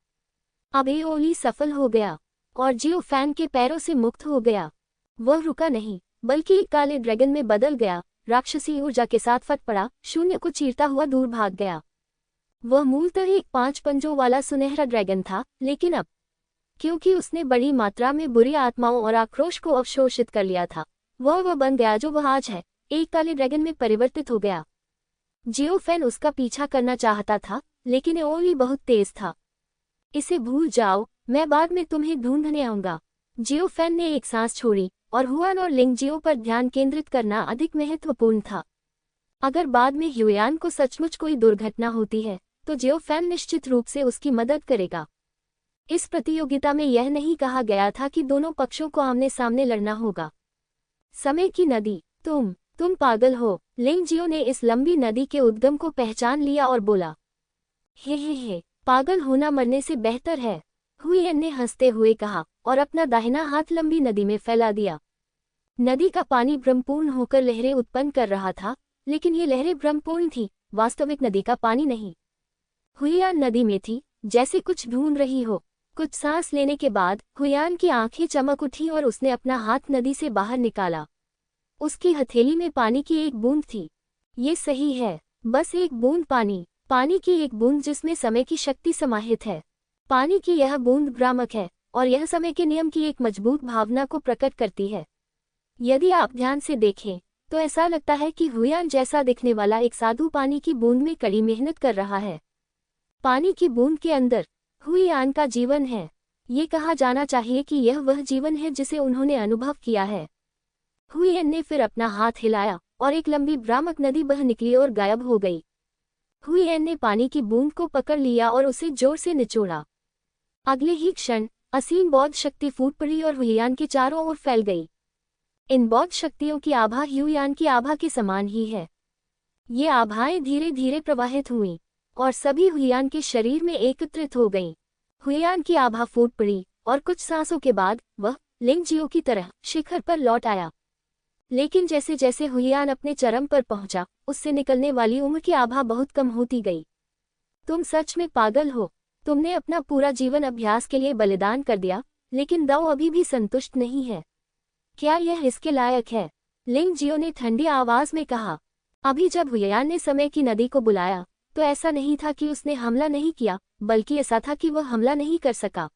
अब एओली सफल हो गया और जियो फैन के पैरों से मुक्त हो गया। वह रुका नहीं, बल्कि एक काले ड्रैगन में बदल गया, राक्षसी ऊर्जा के साथ फट पड़ा, शून्य को चीरता हुआ दूर भाग गया। वह मूलतः एक 5 पंजों वाला सुनहरा ड्रैगन था, लेकिन अब क्योंकि उसने बड़ी मात्रा में बुरी आत्माओं और आक्रोश को अवशोषित कर लिया था, वह बन गया जो वह आज है, एक काले ड्रैगन में परिवर्तित हो गया। जियो फैन उसका पीछा करना चाहता था, लेकिन एओली बहुत तेज था। इसे भूल जाओ, मैं बाद में तुम्हें ढूंढने आऊंगा। जियो फैन ने एक सांस छोड़ी और हुआन और लिंग जियो पर ध्यान केंद्रित करना अधिक महत्वपूर्ण था। अगर बाद में ह्युयान को सचमुच कोई दुर्घटना होती है तो जियो फैन निश्चित रूप से उसकी मदद करेगा। इस प्रतियोगिता में यह नहीं कहा गया था कि दोनों पक्षों को आमने सामने लड़ना होगा। समय की नदी, तुम पागल हो। लिंग जियो ने इस लंबी नदी के उद्गम को पहचान लिया और बोला, हे, पागल होना मरने से बेहतर है। हुयेन ने हंसते हुए कहा और अपना दाहिना हाथ लंबी नदी में फैला दिया। नदी का पानी भ्रमपूर्ण होकर लहरें उत्पन्न कर रहा था, लेकिन ये लहरें भ्रमपूर्ण थीं, वास्तविक नदी का पानी नहीं। हुयेन नदी में थी, जैसे कुछ ढूंढ रही हो। कुछ सांस लेने के बाद हुयेन की आंखें चमक उठी और उसने अपना हाथ नदी से बाहर निकाला। उसकी हथेली में पानी की एक बूंद थी। ये सही है, बस एक बूंद पानी की एक बूंद जिसमें समय की शक्ति समाहित है। पानी की यह बूंद भ्रामक है और यह समय के नियम की एक मजबूत भावना को प्रकट करती है। यदि आप ध्यान से देखें तो ऐसा लगता है कि हुयेन जैसा दिखने वाला एक साधु पानी की बूंद में कड़ी मेहनत कर रहा है। पानी की बूंद के अंदर हुयेन का जीवन है। ये कहा जाना चाहिए कि यह वह जीवन है जिसे उन्होंने अनुभव किया है। हुयेन ने फिर अपना हाथ हिलाया और एक लंबी भ्रामक नदी बह निकली और गायब हो गई। हुयेन ने पानी की बूंद को पकड़ लिया और उसे जोर से निचोड़ा। अगले ही क्षण असीम बौद्ध शक्ति फूट पड़ी और हुयेन के चारों ओर फैल गई। इन बौद्ध शक्तियों की आभा हुयेन की आभा के समान ही है। ये आभाएं धीरे धीरे प्रवाहित हुईं और सभी हुयेन के शरीर में एकत्रित हो गईं। हुयेन की आभा फूट पड़ी और कुछ सांसों के बाद वह लिंग जियो की तरह शिखर पर लौट आया। लेकिन जैसे जैसे हुयेन अपने चरम पर पहुंचा, उससे निकलने वाली उम्र की आभा बहुत कम होती गई। तुम सच में पागल हो। तुमने अपना पूरा जीवन अभ्यास के लिए बलिदान कर दिया, लेकिन दाओ अभी भी संतुष्ट नहीं है। क्या यह इसके लायक है? लिंग जियो ने ठंडी आवाज में कहा। अभी जब हुयेन ने समय की नदी को बुलाया तो ऐसा नहीं था कि उसने हमला नहीं किया, बल्कि ऐसा था कि वह हमला नहीं कर सका।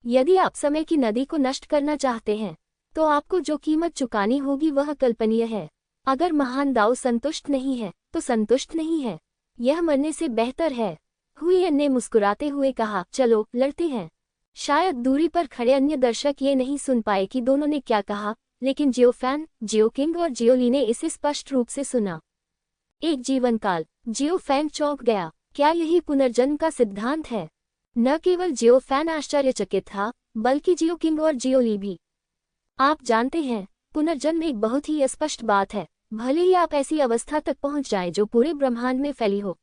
यदि आप समय की नदी को नष्ट करना चाहते हैं तो आपको जो कीमत चुकानी होगी वह अकल्पनीय है। अगर महान दाओ संतुष्ट नहीं है तो संतुष्ट नहीं है। यह मरने से बेहतर है। हुयेन ने मुस्कुराते हुए कहा, चलो लड़ते हैं। शायद दूरी पर खड़े अन्य दर्शक ये नहीं सुन पाए कि दोनों ने क्या कहा, लेकिन जियोफैन, जियोकिंग और जियोली ने इसे स्पष्ट रूप से सुना। एक जीवन काल। जियोफैन चौंक गया। क्या यही पुनर्जन्म का सिद्धांत है? न केवल जियोफैन आश्चर्यचकित था, बल्कि जियोकिंग और जियोली भी। आप जानते हैं, पुनर्जन्म एक बहुत ही स्पष्ट बात है, भले ही आप ऐसी अवस्था तक पहुंच जाएं जो पूरे ब्रह्मांड में फैली हो।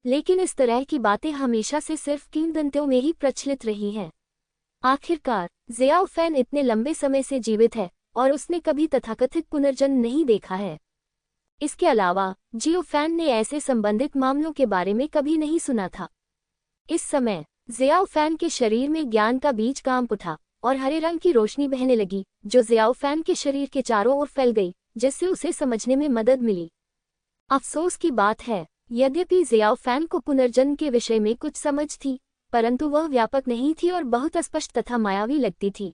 लेकिन इस तरह की बातें हमेशा से सिर्फ किंवदंतियों में ही प्रचलित रही हैं। आखिरकार जियाओफैन इतने लंबे समय से जीवित है और उसने कभी तथाकथित पुनर्जन्म नहीं देखा है। इसके अलावा जियोफैन ने ऐसे संबंधित मामलों के बारे में कभी नहीं सुना था। इस समय जियाओफैन के शरीर में ज्ञान का बीज कांप उठा और हरे रंग की रोशनी बहने लगी, जो जियाओफैन के शरीर के चारों ओर फैल गई, जिससे उसे समझने में मदद मिली। अफसोस की बात है, यद्यपि जियाओफैन को पुनर्जन्म के विषय में कुछ समझ थी, परंतु वह व्यापक नहीं थी और बहुत स्पष्ट तथा मायावी लगती थी।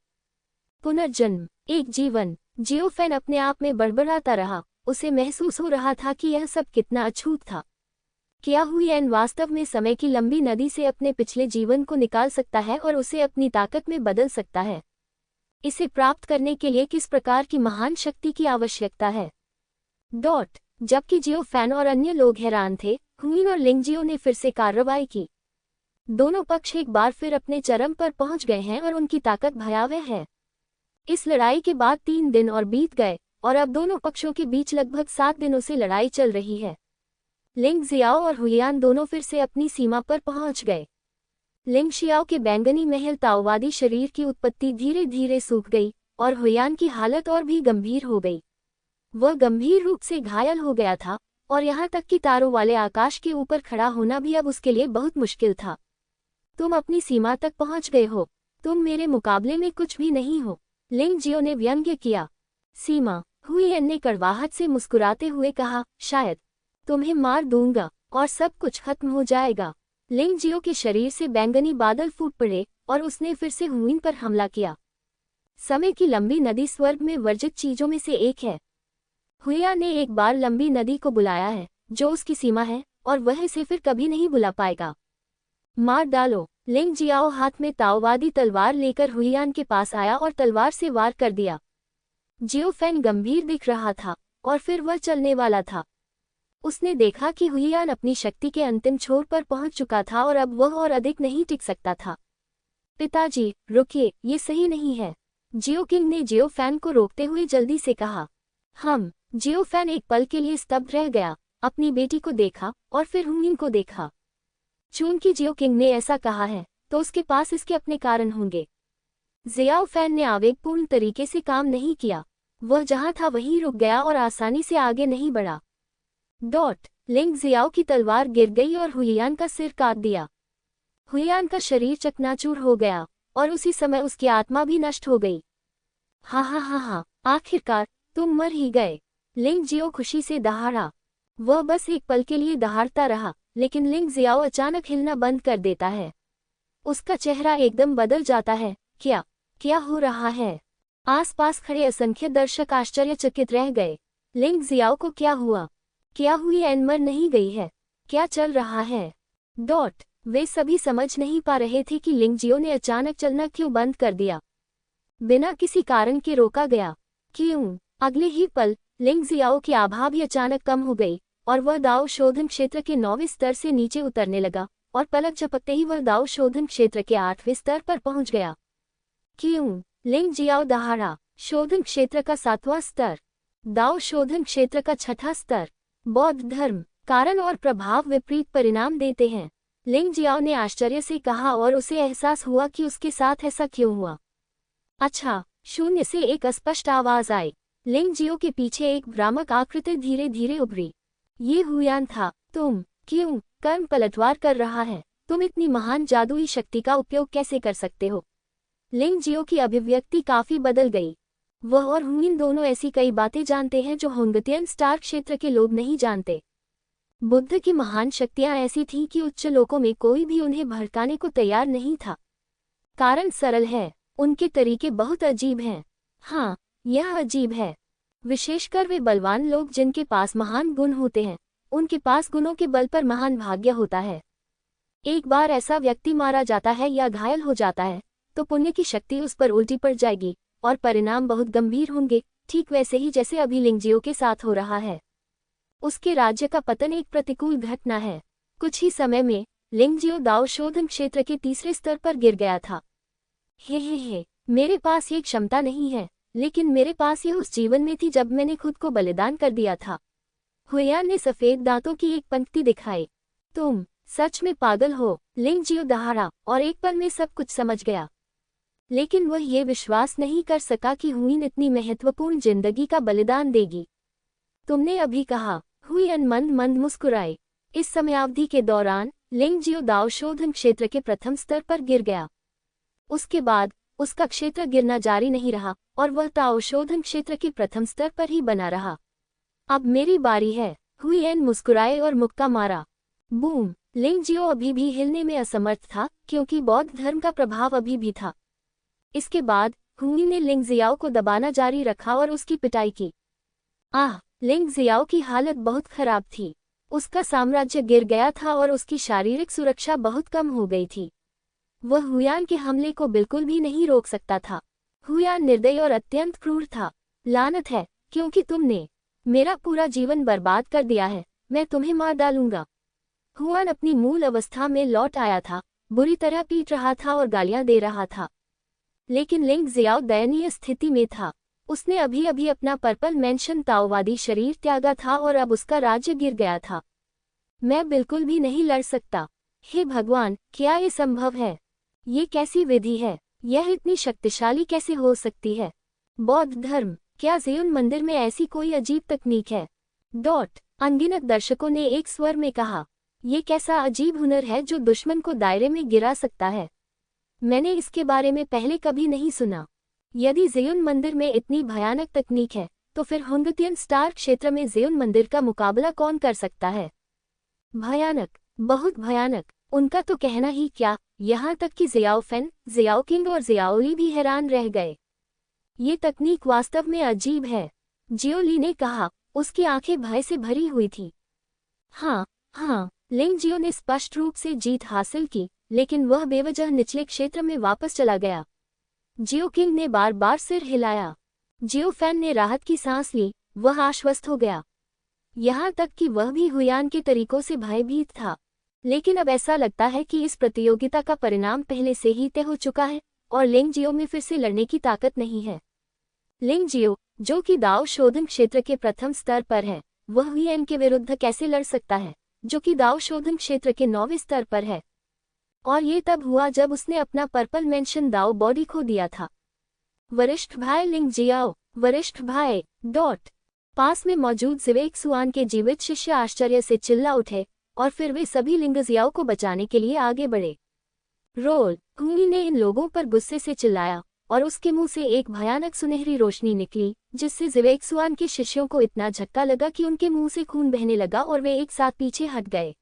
पुनर्जन्म, एक जीवन। जियोफैन अपने आप में बड़बड़ाता रहा। उसे महसूस हो रहा था कि यह सब कितना अछूत था। क्या हुयैन वास्तव में समय की लंबी नदी से अपने पिछले जीवन को निकाल सकता है और उसे अपनी ताकत में बदल सकता है? इसे प्राप्त करने के लिए किस प्रकार की महान शक्ति की आवश्यकता है? जबकि जियोफैन और अन्य लोग हैरान थे, हुयिन और लिंगजियो ने फिर से कार्रवाई की। दोनों पक्ष एक बार फिर अपने चरम पर पहुंच गए हैं और उनकी ताकत भयावह है। इस लड़ाई के बाद 3 दिन और बीत गए और अब दोनों पक्षों के बीच लगभग 7 दिनों से लड़ाई चल रही है। लिंग जियाओ और हुयियान दोनों फिर से अपनी सीमा पर पहुंच गए। लिंग शियाओ के बैंगनी महल ताओवादी शरीर की उत्पत्ति धीरे धीरे सूख गई और हुयियान की हालत और भी गंभीर हो गई। वह गंभीर रूप से घायल हो गया था और यहाँ तक कि तारों वाले आकाश के ऊपर खड़ा होना भी अब उसके लिए बहुत मुश्किल था। तुम अपनी सीमा तक पहुंच गए हो। तुम मेरे मुकाबले में कुछ भी नहीं हो, लिंग जियो ने व्यंग्य किया। सीमा, हुयियान ने कड़वाहट से मुस्कुराते हुए कहा, शायद तुम्हें मार दूंगा और सब कुछ खत्म हो जाएगा। लिंग जियो के शरीर से बैंगनी बादल फूट पड़े और उसने फिर से हुयिन पर हमला किया। समय की लंबी नदी स्वर्ग में वर्जित चीजों में से एक है। हुयियान ने एक बार लंबी नदी को बुलाया है, जो उसकी सीमा है, और वह इसे फिर कभी नहीं बुला पाएगा। मार डालो। लिंग जियाओ हाथ में ताओवादी तलवार लेकर हुयियान के पास आया और तलवार से वार कर दिया। जियोफैन गंभीर दिख रहा था और फिर वह चलने वाला था। उसने देखा कि हुयियान अपनी शक्ति के अंतिम छोर पर पहुंच चुका था और अब वह और अधिक नहीं टिक सकता था। पिताजी, रुकिए, ये सही नहीं है। जियोकिंग ने जियोफैन को रोकते हुए जल्दी से कहा। जियोफैन एक पल के लिए स्तब्ध रह गया, अपनी बेटी को देखा और फिर हुयिन को देखा। चूंकि जियोकिंग ने ऐसा कहा है, तो उसके पास इसके अपने कारण होंगे। जियाओफैन ने आवेगपूर्ण तरीके से काम नहीं किया। वह जहां था वहीं रुक गया और आसानी से आगे नहीं बढ़ा। लिंग जियाओ की तलवार गिर गई और हुयियान का सिर काट दिया। हुयियान का शरीर चकनाचूर हो गया और उसी समय उसकी आत्मा भी नष्ट हो गई। हा, आखिरकार तुम मर ही गए। लिंग जियो खुशी से दहाड़ा। वह बस एक पल के लिए दहाड़ता रहा, लेकिन लिंग जियाओ अचानक हिलना बंद कर देता है। उसका चेहरा एकदम बदल जाता है। क्या हो रहा है? आसपास खड़े असंख्य दर्शक आश्चर्यचकित रह गए। लिंग जियाओ को क्या हुआ? क्या हुयियान मर नहीं गई है? क्या चल रहा है? वे सभी समझ नहीं पा रहे थे कि लिंग जियो ने अचानक चलना क्यों बंद कर दिया। बिना किसी कारण के रोका गया। क्यों? अगले ही पल लिंग जियाओ की आभा भी अचानक कम हो गई और वह दाव शोधन क्षेत्र के 9वें स्तर से नीचे उतरने लगा और पलक झपकते ही वह दाव शोधन क्षेत्र के 8वें स्तर पर पहुंच गया। क्यों? लिंग जियाओ दहाड़ा। शोधन क्षेत्र का 7वां स्तर। दाव शोधन क्षेत्र का 6ठा स्तर। बौद्ध धर्म, कारण और प्रभाव विपरीत परिणाम देते हैं, लिंग जियाओ ने आश्चर्य से कहा और उसे एहसास हुआ कि उसके साथ ऐसा क्यों हुआ। अच्छा, शून्य से एक अस्पष्ट आवाज आई। लिंग जियो के पीछे एक भ्रामक आकृति धीरे धीरे उभरी। ये हुयियान था। तुम क्यों कर्म पलटवार कर रहा है? तुम इतनी महान जादुई शक्ति का उपयोग कैसे कर सकते हो? लिंग जियो की अभिव्यक्ति काफी बदल गई। वह और हुयिन दोनों ऐसी कई बातें जानते हैं जो होंगतियन स्टार क्षेत्र के लोग नहीं जानते। बुद्ध की महान शक्तियां ऐसी थीं कि उच्च लोकों में कोई भी उन्हें भड़काने को तैयार नहीं था। कारण सरल है, उनके तरीके बहुत अजीब हैं। हाँ, यह अजीब है। विशेषकर वे बलवान लोग जिनके पास महान गुण होते हैं, उनके पास गुणों के बल पर महान भाग्य होता है। एक बार ऐसा व्यक्ति मारा जाता है या घायल हो जाता है, तो पुण्य की शक्ति उस पर उल्टी पड़ जाएगी और परिणाम बहुत गंभीर होंगे, ठीक वैसे ही जैसे अभी लिंगजियो के साथ हो रहा है। उसके राज्य का पतन एक प्रतिकूल घटना है। कुछ ही समय में लिंगजियो दाओ शोधन क्षेत्र के तीसरे स्तर पर गिर गया था। हे, मेरे पास ये क्षमता नहीं है, लेकिन मेरे पास ये उस जीवन में थी जब मैंने खुद को बलिदान कर दिया था। हुयान ने सफेद दांतों की एक पंक्ति दिखाई। तुम सच में पागल हो, लिंगजियो दहाड़ा और एक पल में सब कुछ समझ गया। लेकिन वह ये विश्वास नहीं कर सका कि हुयन इतनी महत्वपूर्ण जिंदगी का बलिदान देगी। तुमने अभी कहा, हुयन मंद मंद मुस्कुराए। इस समयावधि के दौरान लिंगजियो दाओ शोधन क्षेत्र के प्रथम स्तर पर गिर गया। उसके बाद उसका क्षेत्र गिरना जारी नहीं रहा और वह ताओ शोधन क्षेत्र के प्रथम स्तर पर ही बना रहा। अब मेरी बारी है, हुयन मुस्कुराए और मुक्का मारा। बूम! लिंगजियो अभी भी हिलने में असमर्थ था क्योंकि बौद्ध धर्म का प्रभाव अभी भी था। इसके बाद हुई ने लिंगजियाओ को दबाना जारी रखा और उसकी पिटाई की। लिंगजियाओ की हालत बहुत खराब थी। उसका साम्राज्य गिर गया था और उसकी शारीरिक सुरक्षा बहुत कम हो गई थी। वह हुयान के हमले को बिल्कुल भी नहीं रोक सकता था। हुयान निर्दयी और अत्यंत क्रूर था। लानत है, क्योंकि तुमने मेरा पूरा जीवन बर्बाद कर दिया है। मैं तुम्हें मार डालूंगा। हुआन अपनी मूल अवस्था में लौट आया था, बुरी तरह पीट रहा था और गालियां दे रहा था। लेकिन लिंगजियाओ दयनीय स्थिति में था। उसने अभी अभी अपना पर्पल मेंशन ताओवादी शरीर त्यागा था और अब उसका राज्य गिर गया था। मैं बिल्कुल भी नहीं लड़ सकता। हे भगवान, क्या ये संभव है? ये कैसी विधि है? यह इतनी शक्तिशाली कैसे हो सकती है? बौद्ध धर्म, क्या ज़ेयुन मंदिर में ऐसी कोई अजीब तकनीक है? अनगिनत दर्शकों ने एक स्वर में कहा, ये कैसा अजीब हुनर है जो दुश्मन को दायरे में गिरा सकता है। मैंने इसके बारे में पहले कभी नहीं सुना। यदि ज़ेयुन मंदिर में इतनी भयानक तकनीक है, तो फिर हुंगतियन स्टार क्षेत्र में ज़ेयुन मंदिर का मुकाबला कौन कर सकता है? भयानक, बहुत भयानक। उनका तो कहना ही क्या, यहाँ तक कि ज़ियाओ फेन, ज़ियाओ किंग और ज़ियाओली भी हैरान रह गए। ये तकनीक वास्तव में अजीब है, जियोली ने कहा। उसकी आंखें भय से भरी हुई थी। हाँ, लिंगजियो ने स्पष्ट रूप से जीत हासिल की, लेकिन वह बेवजह निचले क्षेत्र में वापस चला गया। जियो किंग ने बार बार सिर हिलाया। जियो फैन ने राहत की सांस ली, वह आश्वस्त हो गया। यहाँ तक कि वह भी हुयान के तरीकों से भयभीत था। लेकिन अब ऐसा लगता है कि इस प्रतियोगिता का परिणाम पहले से ही तय हो चुका है और लिंगजियो में फिर से लड़ने की ताकत नहीं है। लिंगजियो, जो कि दाओ शोधन क्षेत्र के प्रथम स्तर पर है, वह हुयन के विरुद्ध कैसे लड़ सकता है, जो कि दाओ शोधन क्षेत्र के 9वें स्तर पर है? और ये तब हुआ जब उसने अपना पर्पल मेंशन दाओ बॉडी खो दिया था। वरिष्ठ भाई लिंगजियाओ, वरिष्ठ भाई। पास में मौजूद ज़िवेक्सुआन के जीवित शिष्य आश्चर्य से चिल्ला उठे और फिर वे सभी लिंगजियाओ को बचाने के लिए आगे बढ़े। हुई ने इन लोगों पर गुस्से से चिल्लाया और उसके मुंह से एक भयानक सुनहरी रोशनी निकली, जिससे ज़िवेक्सुआन के शिष्यों को इतना झटका लगा कि उनके मुंह से खून बहने लगा और वे एक साथ पीछे हट गए।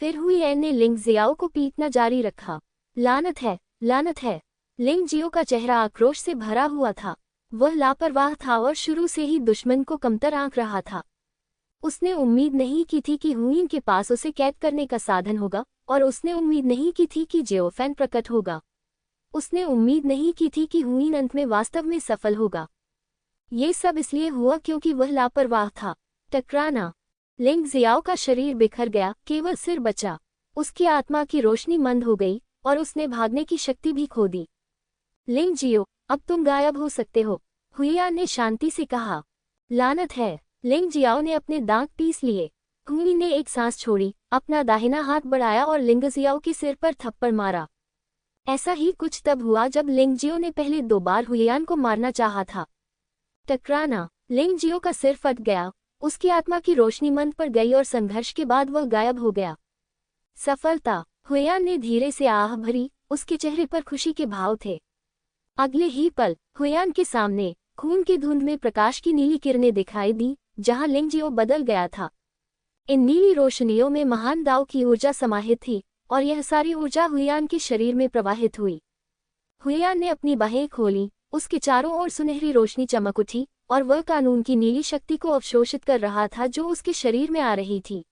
फिर हुई ने लिंगजियाओ को पीटना जारी रखा। लानत है, लानत है। लिंगजियो का चेहरा आक्रोश से भरा हुआ था। वह लापरवाह था और शुरू से ही दुश्मन को कमतर आंक रहा था। उसने उम्मीद नहीं की थी कि हुई के पास उसे कैद करने का साधन होगा, और उसने उम्मीद नहीं की थी कि जियोफेन प्रकट होगा। उसने उम्मीद नहीं की थी कि हुई अंत में वास्तव में सफल होगा। ये सब इसलिए हुआ क्योंकि वह लापरवाह था। टकराना। लिंगजियाओ का शरीर बिखर गया, केवल सिर बचा। उसकी आत्मा की रोशनी मंद हो गई और उसने भागने की शक्ति भी खो दी। लिंगजियो, अब तुम गायब हो सकते हो, हुईया ने शांति से कहा। लानत है। लिंगजियाओ ने अपने दांत पीस लिए। हुई ने एक सांस छोड़ी, अपना दाहिना हाथ बढ़ाया और लिंगजियाओ के सिर पर थप्पड़ मारा। ऐसा ही कुछ तब हुआ जब लिंगजियो ने पहले 2 बार हुईयान को मारना चाहा था। टकराना। लिंगजियो का सिर फट गया, उसकी आत्मा की रोशनी मंद पड़ गई और संघर्ष के बाद वह गायब हो गया। सफलता। हुईयान ने धीरे से आह भरी, उसके चेहरे पर खुशी के भाव थे। अगले ही पल हुईयान के सामने खून की धुंध में प्रकाश की नीली किरणें दिखाई दी, जहां लिंगजियो बदल गया था। इन नीली रोशनियों में महान दाओ की ऊर्जा समाहित थी और यह सारी ऊर्जा हुईयान के शरीर में प्रवाहित हुई। हुईयान ने अपनी बाहें खोली, उसके चारों ओर सुनहरी रोशनी चमक उठी और वह कानून की नीली शक्ति को अवशोषित कर रहा था जो उसके शरीर में आ रही थी।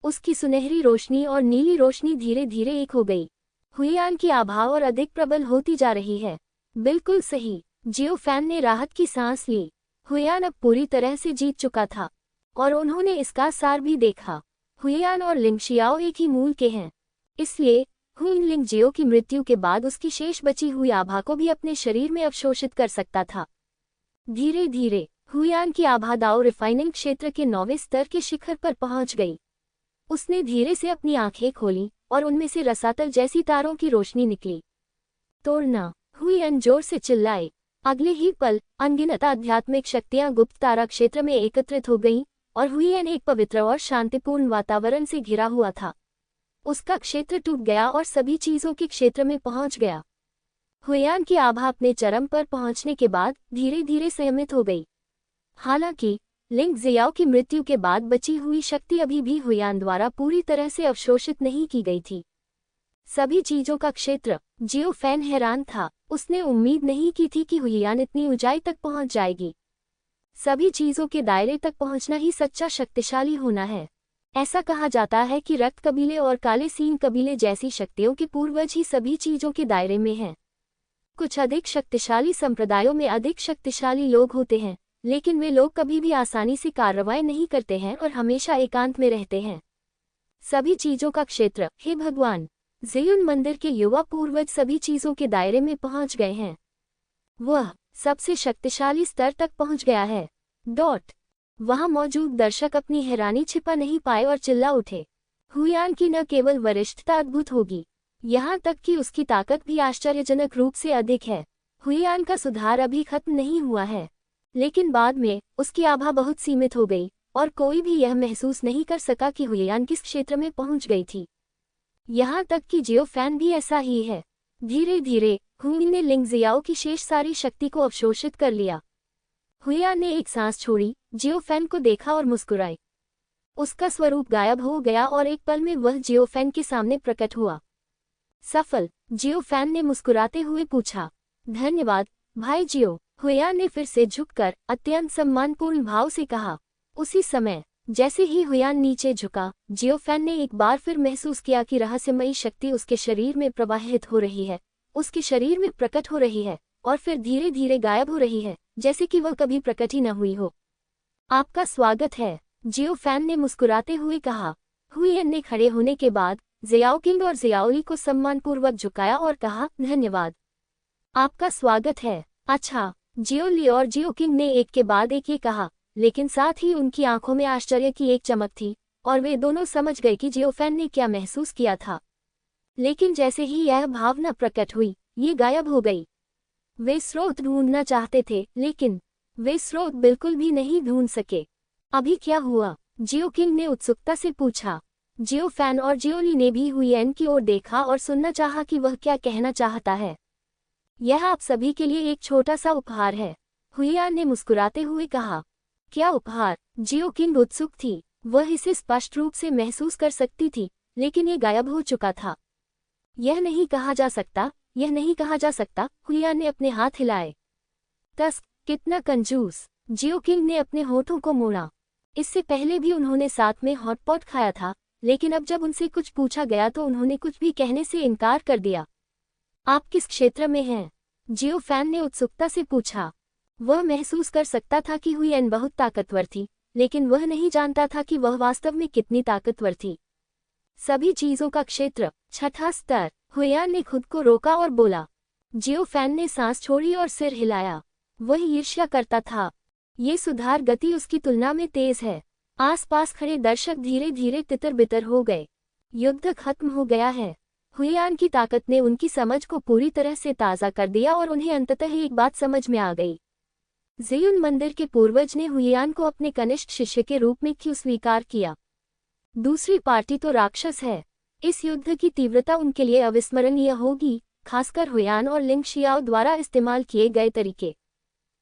उसकी सुनहरी रोशनी और नीली रोशनी धीरे धीरे एक हो गई। हुईयान की आभा और अधिक प्रबल होती जा रही है। बिल्कुल सही, जियो फैन ने राहत की सांस ली। हुयान अब पूरी तरह से जीत चुका था और उन्होंने इसका सार भी देखा। हुयान और लिंग शियाओ एक ही मूल के हैं, इसलिए हुन लिंग जियो की मृत्यु के बाद उसकी शेष बची हुई आभा को भी अपने शरीर में अवशोषित कर सकता था। धीरे धीरे हुयान की आभा दाओ रिफाइनिंग क्षेत्र के 9वें स्तर के शिखर पर पहुंच गई। उसने धीरे से अपनी आंखें खोली और उनमें से रसातल जैसी तारों की रोशनी निकली। तोड़ना! हुयान जोर से चिल्लाए। अगले ही पल अनगिनत आध्यात्मिक शक्तियां गुप्त तारा क्षेत्र में एकत्रित हो गईं और हुयान एक पवित्र और शांतिपूर्ण वातावरण से घिरा हुआ था। उसका क्षेत्र टूट गया और सभी चीजों के क्षेत्र में पहुंच गया। हुयान की आभा अपने चरम पर पहुंचने के बाद धीरे धीरे संयमित हो गई। हालांकि लिंग जियाओ की मृत्यु के बाद बची हुई शक्ति अभी भी हुयान द्वारा पूरी तरह से अवशोषित नहीं की गई थी। सभी चीजों का क्षेत्र! जियो फैन हैरान था। उसने उम्मीद नहीं की थी कि हुयान इतनी ऊंचाई तक पहुंच जाएगी। सभी चीजों के दायरे तक पहुंचना ही सच्चा शक्तिशाली होना है। ऐसा कहा जाता है कि रक्त कबीले और काले सींग कबीले जैसी शक्तियों के पूर्वज ही सभी चीजों के दायरे में हैं। कुछ अधिक शक्तिशाली संप्रदायों में अधिक शक्तिशाली लोग होते हैं, लेकिन वे लोग कभी भी आसानी से कार्रवाई नहीं करते हैं और हमेशा एकांत में रहते हैं। सभी चीजों का क्षेत्र! हे भगवान! ज़ेयुन मंदिर के युवा पूर्वज सभी चीजों के दायरे में पहुंच गए हैं। वह सबसे शक्तिशाली स्तर तक पहुंच गया है। वहां मौजूद दर्शक अपनी हैरानी छिपा नहीं पाए और चिल्ला उठे। हुयान की न केवल वरिष्ठता अद्भुत होगी, यहाँ तक कि उसकी ताकत भी आश्चर्यजनक रूप से अधिक है। हुयान का सुधार अभी खत्म नहीं हुआ है, लेकिन बाद में उसकी आभा बहुत सीमित हो गई और कोई भी यह महसूस नहीं कर सका कि हुयान किस क्षेत्र में पहुंच गई थी। यहाँ तक कि जियो फैन भी ऐसा ही है। धीरे धीरे हुयान ने लिंग जियाओ की शेष सारी शक्ति को अवशोषित कर लिया। हुयान ने एक सांस छोड़ी, जियो फैन को देखा और मुस्कुराई। उसका स्वरूप गायब हो गया और एक पल में वह जियो फैन के सामने प्रकट हुआ। सफल! जियो फैन ने मुस्कुराते हुए पूछा। धन्यवाद भाई जियो, हुयान ने फिर से झुककर अत्यंत सम्मानपूर्ण भाव से कहा। उसी समय जैसे ही हुयान नीचे झुका, जियो फैन ने एक बार फिर महसूस किया कि रहस्यमयी शक्ति उसके शरीर में प्रवाहित हो रही है, उसके शरीर में प्रकट हो रही है और फिर धीरे धीरे गायब हो रही है, जैसे कि वह कभी प्रकट ही न हुई हो। आपका स्वागत है, जियो फैन ने मुस्कुराते हुए कहा। हुयान ने खड़े होने के बाद जियाओ किंग और जियाओली को सम्मानपूर्वक झुकाया और कहा, धन्यवाद। आपका स्वागत है। अच्छा, जियो ली और जियो किंग ने एक के बाद एक ये कहा, लेकिन साथ ही उनकी आंखों में आश्चर्य की एक चमक थी और वे दोनों समझ गए कि जियो फैन ने क्या महसूस किया था। लेकिन जैसे ही यह भावना प्रकट हुई, ये गायब हो गई। वे स्रोत ढूंढना चाहते थे, लेकिन वे स्रोत बिल्कुल भी नहीं ढूंढ सके। अभी क्या हुआ? जियो किंग ने उत्सुकता से पूछा। जियो फैन और जियोली ने भी हुयान की ओर देखा और सुनना चाहा कि वह क्या कहना चाहता है। यह आप सभी के लिए एक छोटा सा उपहार है, हुयान ने मुस्कुराते हुए कहा। क्या उपहार? जियो किंग उत्सुक थी। वह इसे स्पष्ट रूप से महसूस कर सकती थी, लेकिन ये गायब हो चुका था। यह नहीं कहा जा सकता, यह नहीं कहा जा सकता, हुयान ने अपने हाथ हिलाए। तस्क! कितना कंजूस! जियो किंग ने अपने होठों को मोड़ा। इससे पहले भी उन्होंने साथ में हॉटपॉट खाया था, लेकिन अब जब उनसे कुछ पूछा गया तो उन्होंने कुछ भी कहने से इनकार कर दिया। आप किस क्षेत्र में हैं? जियो फैन ने उत्सुकता से पूछा। वह महसूस कर सकता था कि हुयान बहुत ताकतवर थी, लेकिन वह नहीं जानता था कि वह वास्तव में कितनी ताकतवर थी। सभी चीजों का क्षेत्र, छठा स्तर। हुयान ने खुद को रोका और बोला। जियो फैन ने सांस छोड़ी और सिर हिलाया। वह ईर्ष्या करता था। ये सुधार गति उसकी तुलना में तेज है। आसपास खड़े दर्शक धीरे धीरे तितर बितर हो गए। युद्ध खत्म हो गया है। हुयान की ताकत ने उनकी समझ को पूरी तरह से ताज़ा कर दिया और उन्हें अंततः एक बात समझ में आ गई। ज़ेयुन मंदिर के पूर्वज ने हुयान को अपने कनिष्ठ शिष्य के रूप में क्यों स्वीकार किया? दूसरी पार्टी तो राक्षस है। इस युद्ध की तीव्रता उनके लिए अविस्मरणीय होगी, खासकर हुयान और लिंग शियाओ द्वारा इस्तेमाल किए गए तरीके।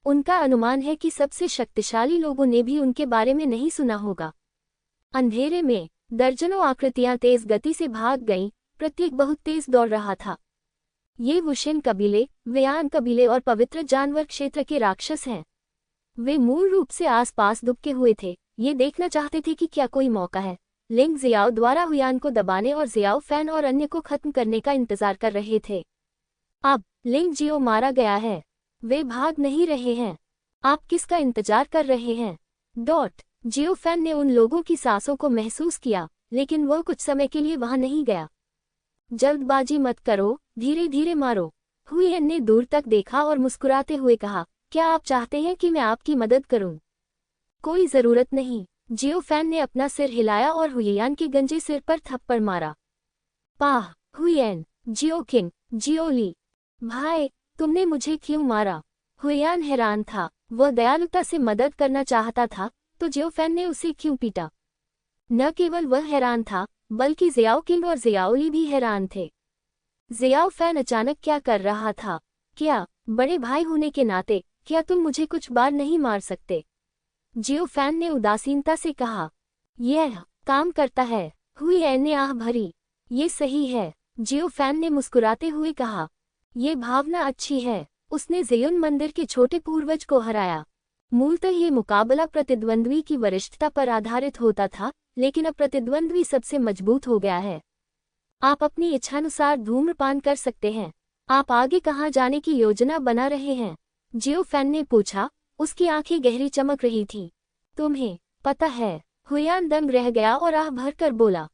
उनका अनुमान है कि सबसे शक्तिशाली लोगों ने भी उनके बारे में नहीं सुना होगा। अंधेरे में दर्जनों आकृतियां तेज गति से भाग गईं, प्रत्येक बहुत तेज दौड़ रहा था। ये वुशिन कबीले, वेयान कबीले और पवित्र जानवर क्षेत्र के राक्षस हैं। वे मूल रूप से आसपास दुबके हुए थे, ये देखना चाहते थे कि क्या कोई मौका है। लिंग जियाओ द्वारा हुयान को दबाने और जियाओ फैन और अन्य को खत्म करने का इंतजार कर रहे थे। अब लिंग जियो मारा गया है। वे भाग नहीं रहे हैं। आप किसका इंतजार कर रहे हैं? जियोफैन ने उन लोगों की सांसों को महसूस किया, लेकिन वह कुछ समय के लिए वहां नहीं गया। जल्दबाजी मत करो, धीरे धीरे मारो। हुयेन ने दूर तक देखा और मुस्कुराते हुए कहा, क्या आप चाहते हैं कि मैं आपकी मदद करूं? कोई जरूरत नहीं। जियोफैन ने अपना सिर हिलाया और हुयेन के गंजे सिर पर थप्पड़ मारा। पाह! हुयेन, जियोकिंग, जियोली, भाई, तुमने मुझे क्यों मारा? हुयेन हैरान था। वह दयालुता से मदद करना चाहता था, तो जियोफैन ने उसे क्यों पीटा? न केवल वह हैरान था, बल्कि जियाओकिंग और जियाओली भी हैरान थे। जियाओफैन अचानक क्या कर रहा था? क्या, बड़े भाई होने के नाते, क्या तुम मुझे कुछ बार नहीं मार सकते? जियोफैन ने उदासीनता से कहा। यह काम करता है। हुयेन ने आह भरी। ये सही है, जियोफैन ने मुस्कुराते हुए कहा। ये भावना अच्छी है। उसने ज़ेयुन मंदिर के छोटे पूर्वज को हराया। मूलतः ये मुकाबला प्रतिद्वंद्वी की वरिष्ठता पर आधारित होता था, लेकिन अब प्रतिद्वंद्वी सबसे मजबूत हो गया है। आप अपनी इच्छानुसार धूम्रपान कर सकते हैं। आप आगे कहाँ जाने की योजना बना रहे हैं? जियोफैन ने पूछा। उसकी आंखें गहरी चमक रही थीं। तुम्हें पता है? हुयेन दंग रह गया और आह भरकर बोला।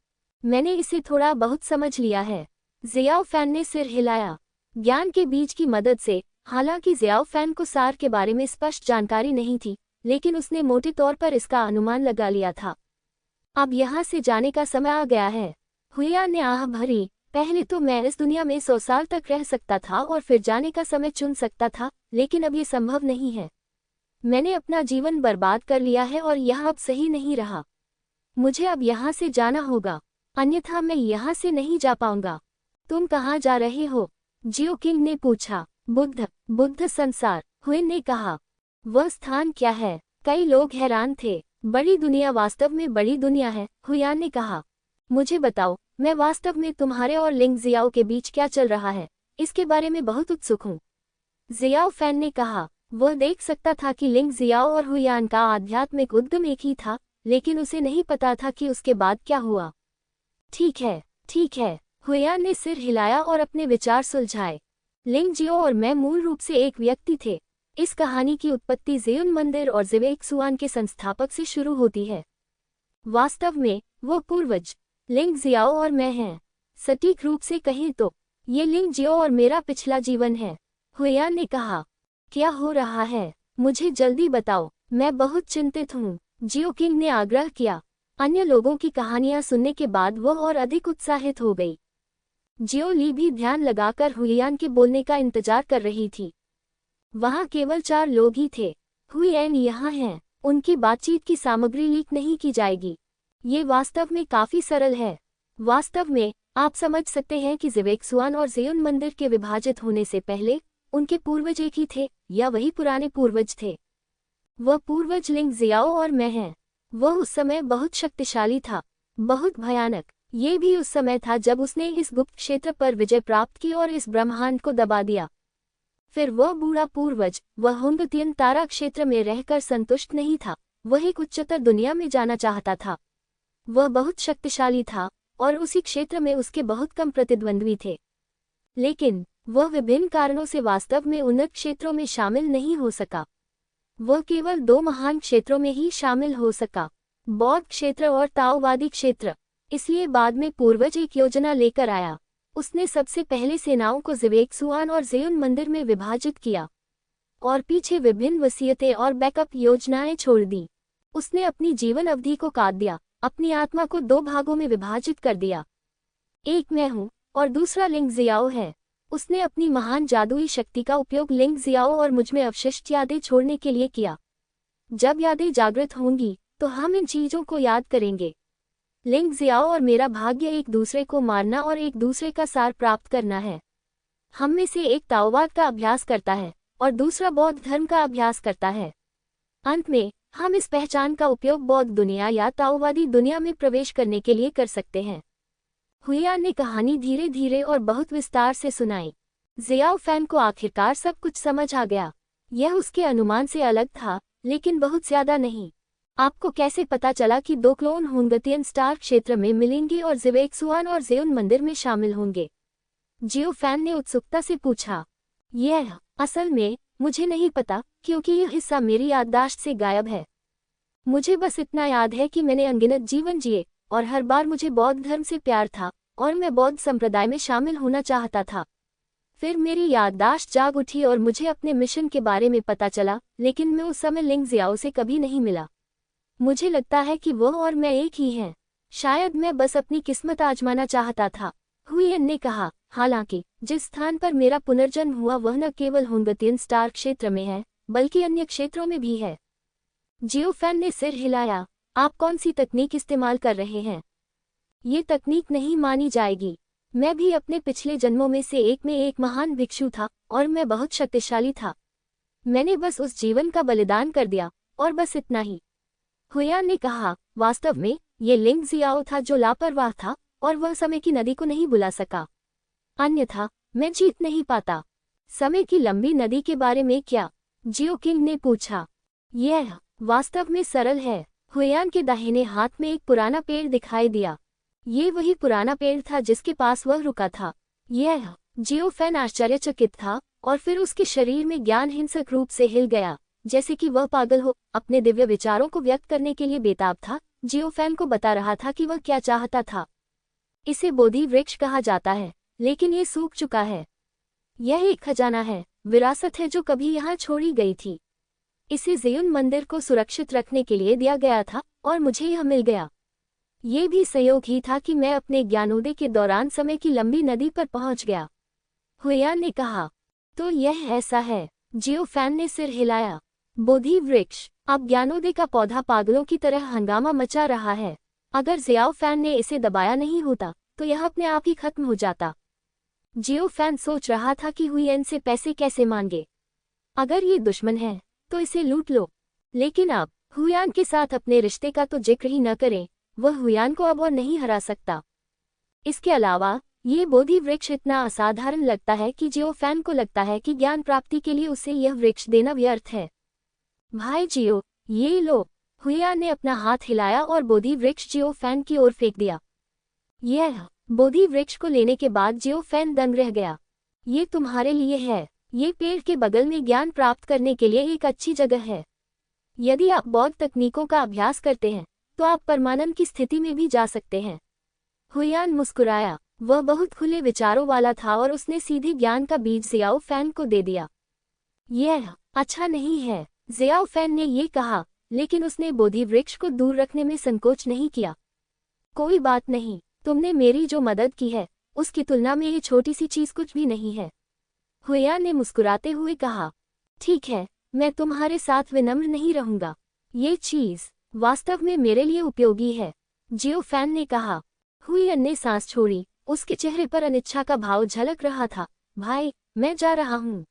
मैंने इसे थोड़ा बहुत समझ लिया है। जियाओफैन ने सिर हिलाया। ज्ञान के बीज की मदद से, हालांकि जियाओफैन को सार के बारे में स्पष्ट जानकारी नहीं थी, लेकिन उसने मोटे तौर पर इसका अनुमान लगा लिया था। अब यहाँ से जाने का समय आ गया है। हुयेन ने आह भरी। पहले तो मैं इस दुनिया में 100 साल तक रह सकता था और फिर जाने का समय चुन सकता था, लेकिन अब ये संभव नहीं है। मैंने अपना जीवन बर्बाद कर लिया है और यह अब सही नहीं रहा। मुझे अब यहाँ से जाना होगा, अन्यथा मैं यहाँ से नहीं जा पाऊंगा। तुम कहाँ जा रहे हो? जियोकिंग ने पूछा। बुद्ध संसार, हुयेन ने कहा। वह स्थान क्या है? कई लोग हैरान थे। बड़ी दुनिया वास्तव में बड़ी दुनिया है, हुयेन ने कहा। मुझे बताओ, मैं वास्तव में तुम्हारे और लिंग जियाओ के बीच क्या चल रहा है, इसके बारे में बहुत उत्सुक हूँ। जियाओफैन ने कहा। वह देख सकता था कि लिंग जियाओ और हुयेन का आध्यात्मिक उद्गम एक ही था, लेकिन उसे नहीं पता था कि उसके बाद क्या हुआ। ठीक है, हुयेन ने सिर हिलाया और अपने विचार सुलझाए। लिंग जियो और मैं मूल रूप से एक व्यक्ति थे। इस कहानी की उत्पत्ति ज़ेयुन मंदिर और ज़िवेक्सुआन के संस्थापक से शुरू होती है। वास्तव में, वो पूर्वज, लिंग जियाओ और मैं हैं। सटीक रूप से कहें तो, ये लिंग जियो और मेरा पिछला जीवन है। हुयेन ने कहा। क्या हो रहा है? मुझे जल्दी बताओ, मैं बहुत चिंतित हूँ, जियोकिंग ने आग्रह किया। अन्य लोगों की कहानियां सुनने के बाद वह और अधिक उत्साहित हो गई। जियोली भी ध्यान लगाकर हुयेन के बोलने का इंतजार कर रही थी। वहां केवल 4 लोग ही थे। हुयेन यहाँ हैं। उनकी बातचीत की सामग्री लीक नहीं की जाएगी। ये वास्तव में काफी सरल है। वास्तव में, आप समझ सकते हैं कि ज़िवेक्सुआन और ज़ेयुन मंदिर के विभाजित होने से पहले, उनके पूर्वज एक ही थे, या वही पुराने पूर्वज थे। वह पूर्वज लिंग जियाओ और मैं हैं। वह उस समय बहुत शक्तिशाली था, बहुत भयानक। ये भी उस समय था जब उसने इस गुप्त क्षेत्र पर विजय प्राप्त की और इस ब्रह्मांड को दबा दिया। फिर वह बूढ़ा पूर्वज, वह हुंगतियन तारा क्षेत्र में रहकर संतुष्ट नहीं था, वह एक उच्चतर दुनिया में जाना चाहता था। वह बहुत शक्तिशाली था, और उसी क्षेत्र में उसके बहुत कम प्रतिद्वंद्वी थे। लेकिन, वह विभिन्न कारणों से वास्तव में उन्नत क्षेत्रों में शामिल नहीं हो सका। वह केवल 2 महान क्षेत्रों में ही शामिल हो सका, बौद्ध क्षेत्र और ताओवादी क्षेत्र। इसलिए बाद में पूर्वज एक योजना लेकर आया। उसने सबसे पहले सेनाओं को ज़िवेक्सुआन और ज़ेयुन मंदिर में विभाजित किया, और पीछे विभिन्न वसीयतें और बैकअप योजनाएं छोड़ दी। उसने अपनी जीवन अवधि को काट दिया, अपनी आत्मा को 2 भागों में विभाजित कर दिया। एक मैं हूँ, और दूसरा लिंग जियाओ है। उसने अपनी महान जादुई शक्ति का उपयोग लिंग जियाओ और मुझमें अवशिष्ट यादें छोड़ने के लिए किया। जब यादें जागृत होंगी, तो हम इन चीजों को याद करेंगे। लिंग जियाओ और मेरा भाग्य एक दूसरे को मारना और एक दूसरे का सार प्राप्त करना है। हम में से एक ताओवाद का अभ्यास करता है, और दूसरा बौद्ध धर्म का अभ्यास करता है। अंत में, हम इस पहचान का उपयोग बौद्ध दुनिया या ताओवादी दुनिया में प्रवेश करने के लिए कर सकते हैं। हुयेन ने कहानी धीरे धीरे और बहुत विस्तार से सुनाई। जियाओफैन को आखिरकार सब कुछ समझ आ गया। यह उसके अनुमान से अलग था, लेकिन बहुत ज्यादा नहीं। आपको कैसे पता चला कि 2 क्लोन हुंगतियन स्टार क्षेत्र में मिलेंगे और ज़िवेक्सुआन और ज़ेयुन मंदिर में शामिल होंगे? जियोफैन ने उत्सुकता से पूछा। यह असल में मुझे नहीं पता, क्योंकि यह हिस्सा मेरी याददाश्त से गायब है। मुझे बस इतना याद है कि मैंने अनगिनत जीवन जिए, और हर बार मुझे बौद्ध धर्म से प्यार था, और मैं बौद्ध संप्रदाय में शामिल होना चाहता था। फिर मेरी याददाश्त जाग उठी और मुझे अपने मिशन के बारे में पता चला, लेकिन मैं उस समय लिंग जियाओ से कभी नहीं मिला। मुझे लगता है कि वो और मैं एक ही हैं। शायद मैं बस अपनी किस्मत आजमाना चाहता था, हुयेन ने कहा। हालांकि जिस स्थान पर मेरा पुनर्जन्म हुआ वह न केवल हुंगतियन स्टार क्षेत्र में है, बल्कि अन्य क्षेत्रों में भी है। जियो फैन ने सिर हिलाया। आप कौन सी तकनीक इस्तेमाल कर रहे हैं? ये तकनीक नहीं मानी जाएगी। मैं भी अपने पिछले जन्मों में से एक में एक महान भिक्षु था, और मैं बहुत शक्तिशाली था। मैंने बस उस जीवन का बलिदान कर दिया, और बस इतना ही। हुयान ने कहा, वास्तव में ये लिंग जियाओ था जो लापरवाह था, और वह समय की नदी को नहीं बुला सका। अन्यथा मैं जीत नहीं पाता। समय की लंबी नदी के बारे में क्या? जियो किंग ने पूछा। यह वास्तव में सरल है। हुयान के दाहिने हाथ में एक पुराना पेड़ दिखाई दिया। ये वही पुराना पेड़ था जिसके पास वह रुका था। यह जियो फैन आश्चर्यचकित था, और फिर उसके शरीर में ज्ञान हिंसक रूप से हिल गया, जैसे कि वह पागल हो, अपने दिव्य विचारों को व्यक्त करने के लिए बेताब था। जियो फैन को बता रहा था कि वह क्या चाहता था। इसे बोधि वृक्ष कहा जाता है, लेकिन ये सूख चुका है। यह एक खजाना है, विरासत है जो कभी यहाँ छोड़ी गई थी। इसे ज़ेयुन मंदिर को सुरक्षित रखने के लिए दिया गया था, और मुझे यह मिल गया। ये भी संयोग ही था कि मैं अपने ज्ञानोदय के दौरान समय की लंबी नदी पर पहुंच गया। हुयान ने कहा, तो यह ऐसा है? जियो फैन ने सिर हिलाया। बोधि वृक्ष। अब ज्ञानोदय का पौधा पागलों की तरह हंगामा मचा रहा है। अगर जियाओ फैन ने इसे दबाया नहीं होता, तो यह अपने आप ही खत्म हो जाता। जियो फैन सोच रहा था कि हुयेन से पैसे कैसे मांगे। अगर ये दुश्मन है, तो इसे लूट लो। लेकिन अब हुयान के साथ अपने रिश्ते का तो जिक्र ही न करें, वह हुयान को अब और नहीं हरा सकता। इसके अलावा ये बोधि वृक्ष इतना असाधारण लगता है कि जियो फैन को लगता है कि ज्ञान प्राप्ति के लिए उसे यह वृक्ष देना व्यर्थ है। भाई जियो, ये लो। हुयान ने अपना हाथ हिलाया और बोधि वृक्ष जियो फैन की ओर फेंक दिया। यह बोधि वृक्ष को लेने के बाद जियो फैन दंग रह गया। ये तुम्हारे लिए है। ये पेड़ के बगल में ज्ञान प्राप्त करने के लिए एक अच्छी जगह है। यदि आप बौद्ध तकनीकों का अभ्यास करते हैं, तो आप परमानंद की स्थिति में भी जा सकते हैं। हुयान मुस्कुराया। वह बहुत खुले विचारों वाला था, और उसने सीधे ज्ञान का बीज जियाओ फैन को दे दिया। यह अच्छा नहीं है, जियाओ फैन ने ये कहा, लेकिन उसने बोधि वृक्ष को दूर रखने में संकोच नहीं किया। कोई बात नहीं, तुमने मेरी जो मदद की है, उसकी तुलना में ये छोटी सी चीज कुछ भी नहीं है। हुयान ने मुस्कुराते हुए कहा, ठीक है, मैं तुम्हारे साथ विनम्र नहीं रहूंगा। ये चीज वास्तव में मेरे लिए उपयोगी है, जियो फैन ने कहा। हुयेन ने सांस छोड़ी। उसके चेहरे पर अनिच्छा का भाव झलक रहा था। भाई, मैं जा रहा हूँ।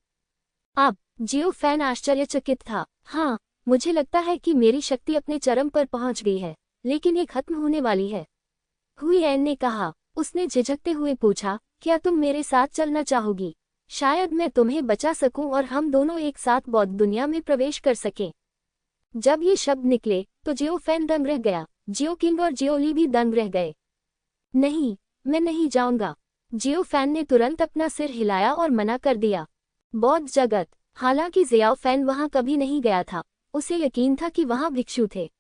अब जियो फैन आश्चर्यचकित था। हाँ, मुझे लगता है कि मेरी शक्ति अपने चरम पर पहुंच गई है, लेकिन ये खत्म होने वाली है। हुयेन ने कहा। उसने झिझकते हुए पूछा, क्या तुम मेरे साथ चलना चाहोगी? शायद मैं तुम्हें बचा सकूं और हम दोनों एक साथ बौद्ध दुनिया में प्रवेश कर सकें। जब ये शब्द निकले, तो जियो फैन दंग रह गया। जियो किंग और जियोली भी दंग रह गए। नहीं, मैं नहीं जाऊंगा। जियो फैन ने तुरंत अपना सिर हिलाया और मना कर दिया। बौद्ध जगत। हालांकि जियाओ फैन वहां कभी नहीं गया था, उसे यकीन था कि वहां भिक्षु थे।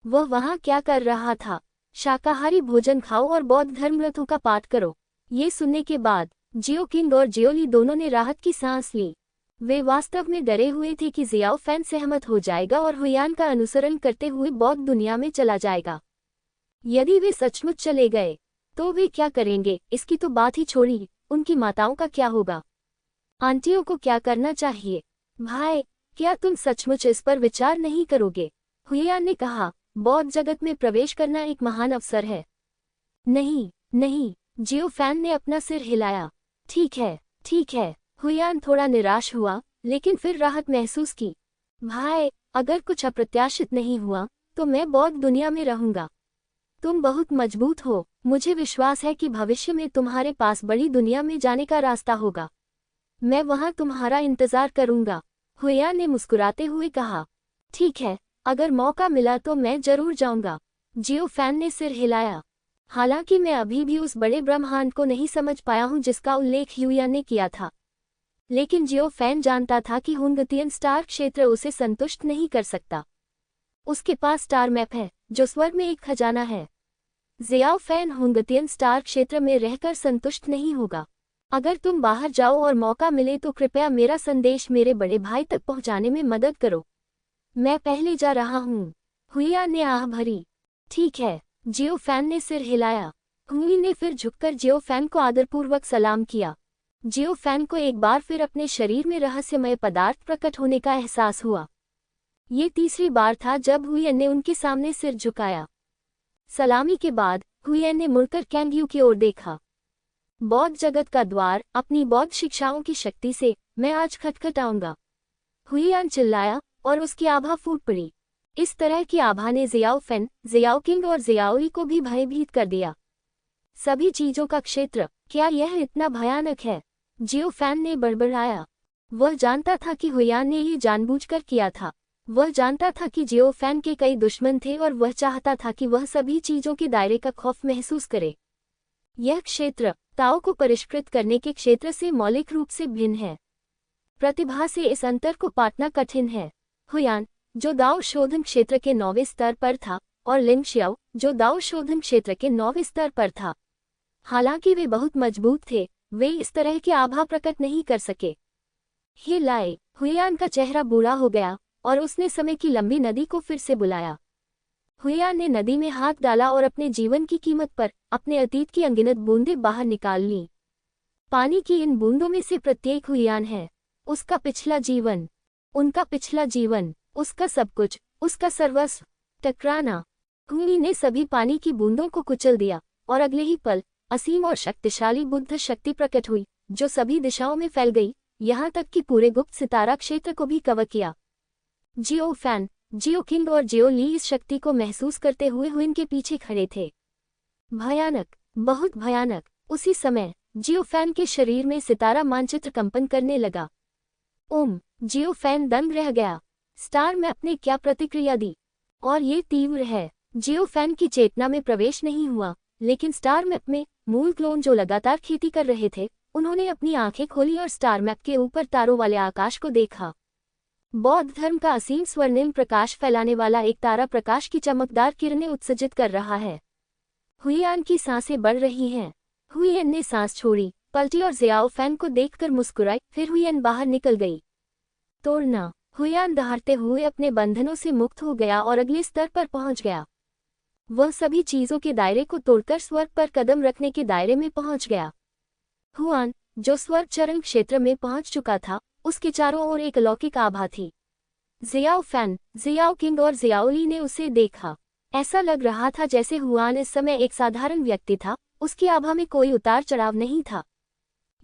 वह वहां क्या कर रहा था? शाकाहारी भोजन खाओ और बौद्ध धर्मग्रंथों का पाठ करो। ये सुनने के बाद जियो किंग और जियोली दोनों ने राहत की सांस ली। वे वास्तव में डरे हुए थे कि जियाओ फैन सहमत हो जाएगा और हुयान का अनुसरण करते हुए बौद्ध दुनिया में चला जाएगा। यदि वे सचमुच चले गए, तो वे क्या करेंगे इसकी तो बात ही छोड़ी, उनकी माताओं का क्या होगा? आंटियों को क्या करना चाहिए? भाई, क्या तुम सचमुच इस पर विचार नहीं करोगे? हुयान ने कहा, बौद्ध जगत में प्रवेश करना एक महान अवसर है। नहीं, नहीं, जियो फैन ने अपना सिर हिलाया। ठीक है, ठीक है। हुयान थोड़ा निराश हुआ, लेकिन फिर राहत महसूस की। भाई, अगर कुछ अप्रत्याशित नहीं हुआ, तो मैं बौद्ध दुनिया में रहूंगा। तुम बहुत मजबूत हो। मुझे विश्वास है कि भविष्य में तुम्हारे पास बड़ी दुनिया में जाने का रास्ता होगा। मैं वहां तुम्हारा इंतजार करूंगा। हुयान ने मुस्कुराते हुए कहा। ठीक है, अगर मौका मिला तो मैं जरूर जाऊंगा। जियो फैन ने सिर हिलाया। हालांकि मैं अभी भी उस बड़े ब्रह्मांड को नहीं समझ पाया हूं जिसका उल्लेख हुयान ने किया था। लेकिन जियो फैन जानता था कि हुंगतियन स्टार क्षेत्र उसे संतुष्ट नहीं कर सकता। उसके पास स्टार मैप है, जो स्वर्ग में एक खजाना है। जियाओ फैन हुंगतियन स्टार क्षेत्र में रहकर संतुष्ट नहीं होगा। अगर तुम बाहर जाओ और मौका मिले तो कृपया मेरा संदेश मेरे बड़े भाई तक पहुंचाने में मदद करो। मैं पहले जा रहा हूँ। हुइयान ने आह भरी। ठीक है, जियो फैन ने सिर हिलाया। हुई ने फिर झुककर जियो फैन को आदरपूर्वक सलाम किया। जियो फैन को एक बार फिर अपने शरीर में रहस्यमय पदार्थ प्रकट होने का एहसास हुआ। ये तीसरी बार था जब हुइयन ने उनके सामने सिर झुकाया। सलामी के बाद हुइयन ने मुड़कर कैंगयू की ओर देखा। बौद्ध जगत का द्वार, अपनी बौद्ध शिक्षाओं की शक्ति से मैं आज खटखटाऊंगा। हुइयान चिल्लाया और उसकी आभा फूट पड़ी। इस तरह की आभा ने जियाओ फैन, जियाओ किंग और जियाओई को भी भयभीत कर दिया। सभी चीजों का क्षेत्र, क्या यह इतना भयानक है? जियो फैन ने बड़बड़ाया। वह जानता था कि हुइयान ने ये जानबूझकर किया था। वह जानता था कि जियो फैन के कई दुश्मन थे और वह चाहता था कि वह सभी चीजों के दायरे का खौफ महसूस करे। यह क्षेत्र ताओ को परिष्कृत करने के क्षेत्र से मौलिक रूप से भिन्न है। प्रतिभा से इस अंतर को पाटना कठिन है। हुइयान, जो दाओ शोधन क्षेत्र के 9वें स्तर पर था, और लिंग शियाओ, जो दाओ शोधन क्षेत्र के 9वें स्तर पर था। हालांकि वे बहुत मजबूत थे, वे इस तरह की आभा प्रकट नहीं कर सके। हे लाए, हुइयान का चेहरा बूढ़ा हो गया और उसने समय की लंबी नदी को फिर से बुलाया। हुइयान ने नदी में हाथ डाला और अपने जीवन की कीमत पर अपने अतीत की अनगिनत बूंदें बाहर निकाल लीं। पानी की इन बूंदों में से प्रत्येक हुइयान है। उसका पिछला जीवन, उनका पिछला जीवन, उसका सब कुछ, उसका सर्वस्व। टकराना। हुई ने सभी पानी की बूंदों को कुचल दिया और अगले ही पल असीम और शक्तिशाली बुद्ध शक्ति प्रकट हुई, जो सभी दिशाओं में फैल गई, यहाँ तक कि पूरे गुप्त सितारा क्षेत्र को भी कवर किया। जियो फैन, जियो किंग और जियो ली इस शक्ति को महसूस करते हुए हुइन के पीछे खड़े थे। भयानक, बहुत भयानक। उसी समय जियो फैन के शरीर में सितारा मानचित्र कंपन करने लगा। जियो फैन दंग रह गया। स्टार मैप ने क्या प्रतिक्रिया दी? और ये तीव्र है। जियो फैन की चेतना में प्रवेश नहीं हुआ, लेकिन स्टार मैप में मूल क्लोन जो लगातार खेती कर रहे थे, उन्होंने अपनी आंखें खोली और स्टार मैप के ऊपर तारों वाले आकाश को देखा। बौद्ध धर्म का असीम स्वर्णिम प्रकाश फैलाने वाला एक तारा प्रकाश की चमकदार किरणें उत्सर्जित कर रहा है। हुइयान की सांसें बढ़ रही हैं। हुइयान ने सांस छोड़ी, पलटी और जियाओ फैन को देखकर मुस्कुराई, फिर हुइयान बाहर निकल गई। तोड़ना। हुइयान दहाड़ते हुए अपने बंधनों से मुक्त हो गया और अगले स्तर पर पहुंच गया। वह सभी चीजों के दायरे को तोड़कर स्वर्ग पर कदम रखने के दायरे में पहुंच गया। हुआन, जो स्वर्ग चरण क्षेत्र में पहुंच चुका था, उसके चारों ओर एक अलौकिक आभा थी। जियाओ फैन, जियाओ किंग और जियाओ ली ने उसे देखा। ऐसा लग रहा था जैसे हुआन इस समय एक साधारण व्यक्ति था, उसकी आभा में कोई उतार चढ़ाव नहीं था।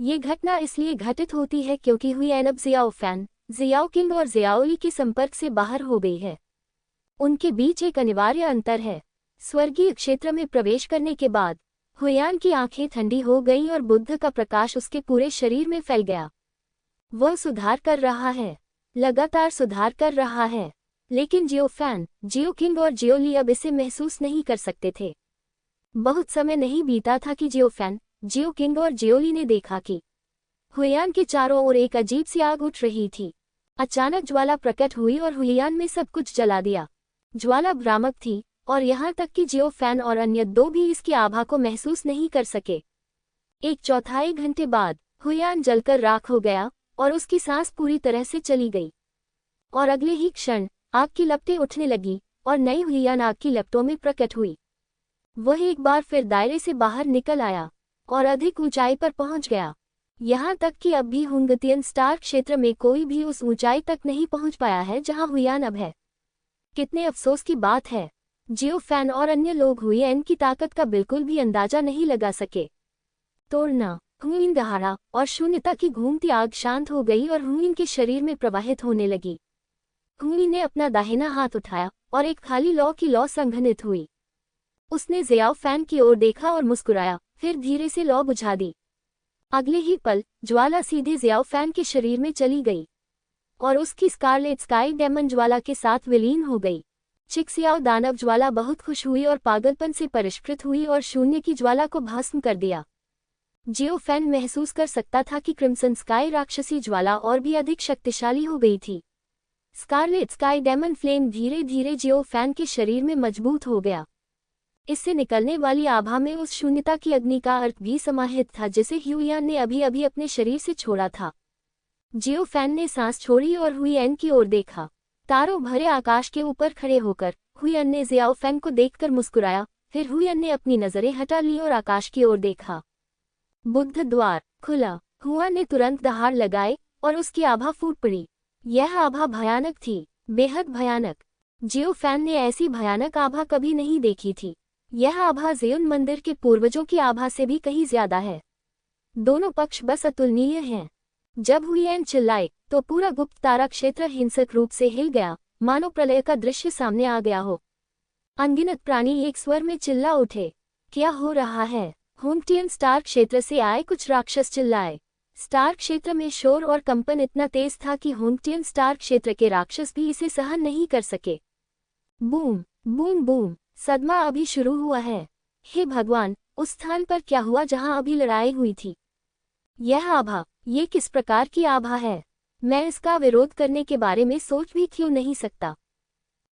ये घटना इसलिए घटित होती है क्योंकि हुइयान अब जियाओ फैन, जियाओ किंग और जियाओ ली के संपर्क से बाहर हो गई है। उनके बीच एक अनिवार्य अंतर है। स्वर्गीय क्षेत्र में प्रवेश करने के बाद हुइयान की आंखें ठंडी हो गईं और बुद्ध का प्रकाश उसके पूरे शरीर में फैल गया। वह सुधार कर रहा है, लगातार सुधार कर रहा है। लेकिन जियो फैन, जियो किंग और जियो ली अब इसे महसूस नहीं कर सकते थे। बहुत समय नहीं बीता था कि जियो फैन, जियो किंग और जियो ली ने देखा कि हुइयान के चारों ओर एक अजीब सी आग उठ रही थी। अचानक ज्वाला प्रकट हुई और हुइयान में सब कुछ जला दिया। ज्वाला भ्रामक थी और यहाँ तक कि जियो फैन और अन्य दो भी इसकी आभा को महसूस नहीं कर सके। एक चौथाई घंटे बाद हुइयान जलकर राख हो गया और उसकी सांस पूरी तरह से चली गई। और अगले ही क्षण आग की लपटें उठने लगी और नई हुइयान आग की लपटों में प्रकट हुई। वह एक बार फिर दायरे से बाहर निकल आया और अधिक ऊंचाई पर पहुंच गया। यहाँ तक कि अब भी हुंगतियन स्टार क्षेत्र में कोई भी उस ऊंचाई तक नहीं पहुंच पाया है जहां हुइयान अब है। कितने अफसोस की बात है। जियो फैन और अन्य लोग हुइयान की ताकत का बिल्कुल भी अंदाजा नहीं लगा सके। तोड़ना। हुइन दहाड़ा और शून्यता की घूमती आग शांत हो गई और हुइन के शरीर में प्रवाहित होने लगी। हुइन ने अपना दाहिना हाथ उठाया और एक खाली लौ की लौ संघनित हुई। उसने जियाओ फैन की ओर देखा और मुस्कुराया, फिर धीरे से लौ बुझा दी। अगले ही पल ज्वाला सीधे जियाओ फैन के शरीर में चली गई और उसकी स्कारलेट स्काई डेमन ज्वाला के साथ विलीन हो गई। चिक्सियाओ दानव ज्वाला बहुत खुश हुई और पागलपन से परिष्कृत हुई और शून्य की ज्वाला को भस्म कर दिया। जियो फैन महसूस कर सकता था कि क्रिम्सन स्काई राक्षसी ज्वाला और भी अधिक शक्तिशाली हो गई थी। स्कारलेट स्काई डेमन फ्लेम धीरे धीरे जियो फैन के शरीर में मजबूत हो गया। इससे निकलने वाली आभा में उस शून्यता की अग्नि का अर्थ भी समाहित था जिसे हुइयान ने अभी अभी अपने शरीर से छोड़ा था। जियो फैन ने सांस छोड़ी और हुइयान की ओर देखा। तारों भरे आकाश के ऊपर खड़े होकर हुइयान ने जियाओ फैन को देखकर मुस्कुराया। फिर हुइयान ने अपनी नजरें हटा ली और आकाश की ओर देखा। बुद्ध द्वार खुला। हुआ ने तुरंत दहाड़ लगाए और उसकी आभा फूट पड़ी। यह आभा भयानक थी, बेहद भयानक। जियो फैन ने ऐसी भयानक आभा कभी नहीं देखी थी। यह आभा ज़ेउन मंदिर के पूर्वजों की आभा से भी कहीं ज्यादा है। दोनों पक्ष बस अतुलनीय हैं। जब हुइयान चिल्लाए तो पूरा गुप्त तारा क्षेत्र हिंसक रूप से हिल गया, मानो प्रलय का दृश्य सामने आ गया हो। अनगिनत प्राणी एक स्वर में चिल्ला उठे, क्या हो रहा है? होंगटियन स्टार क्षेत्र से आए कुछ राक्षस चिल्लाए। स्टार क्षेत्र में शोर और कंपन इतना तेज था कि होंगटियन स्टार क्षेत्र के राक्षस भी इसे सहन नहीं कर सके। बूम बूम बूम, सदमा अभी शुरू हुआ है। हे भगवान, उस स्थान पर क्या हुआ जहां अभी लड़ाई हुई थी? यह आभा, ये किस प्रकार की आभा है? मैं इसका विरोध करने के बारे में सोच भी क्यों नहीं सकता?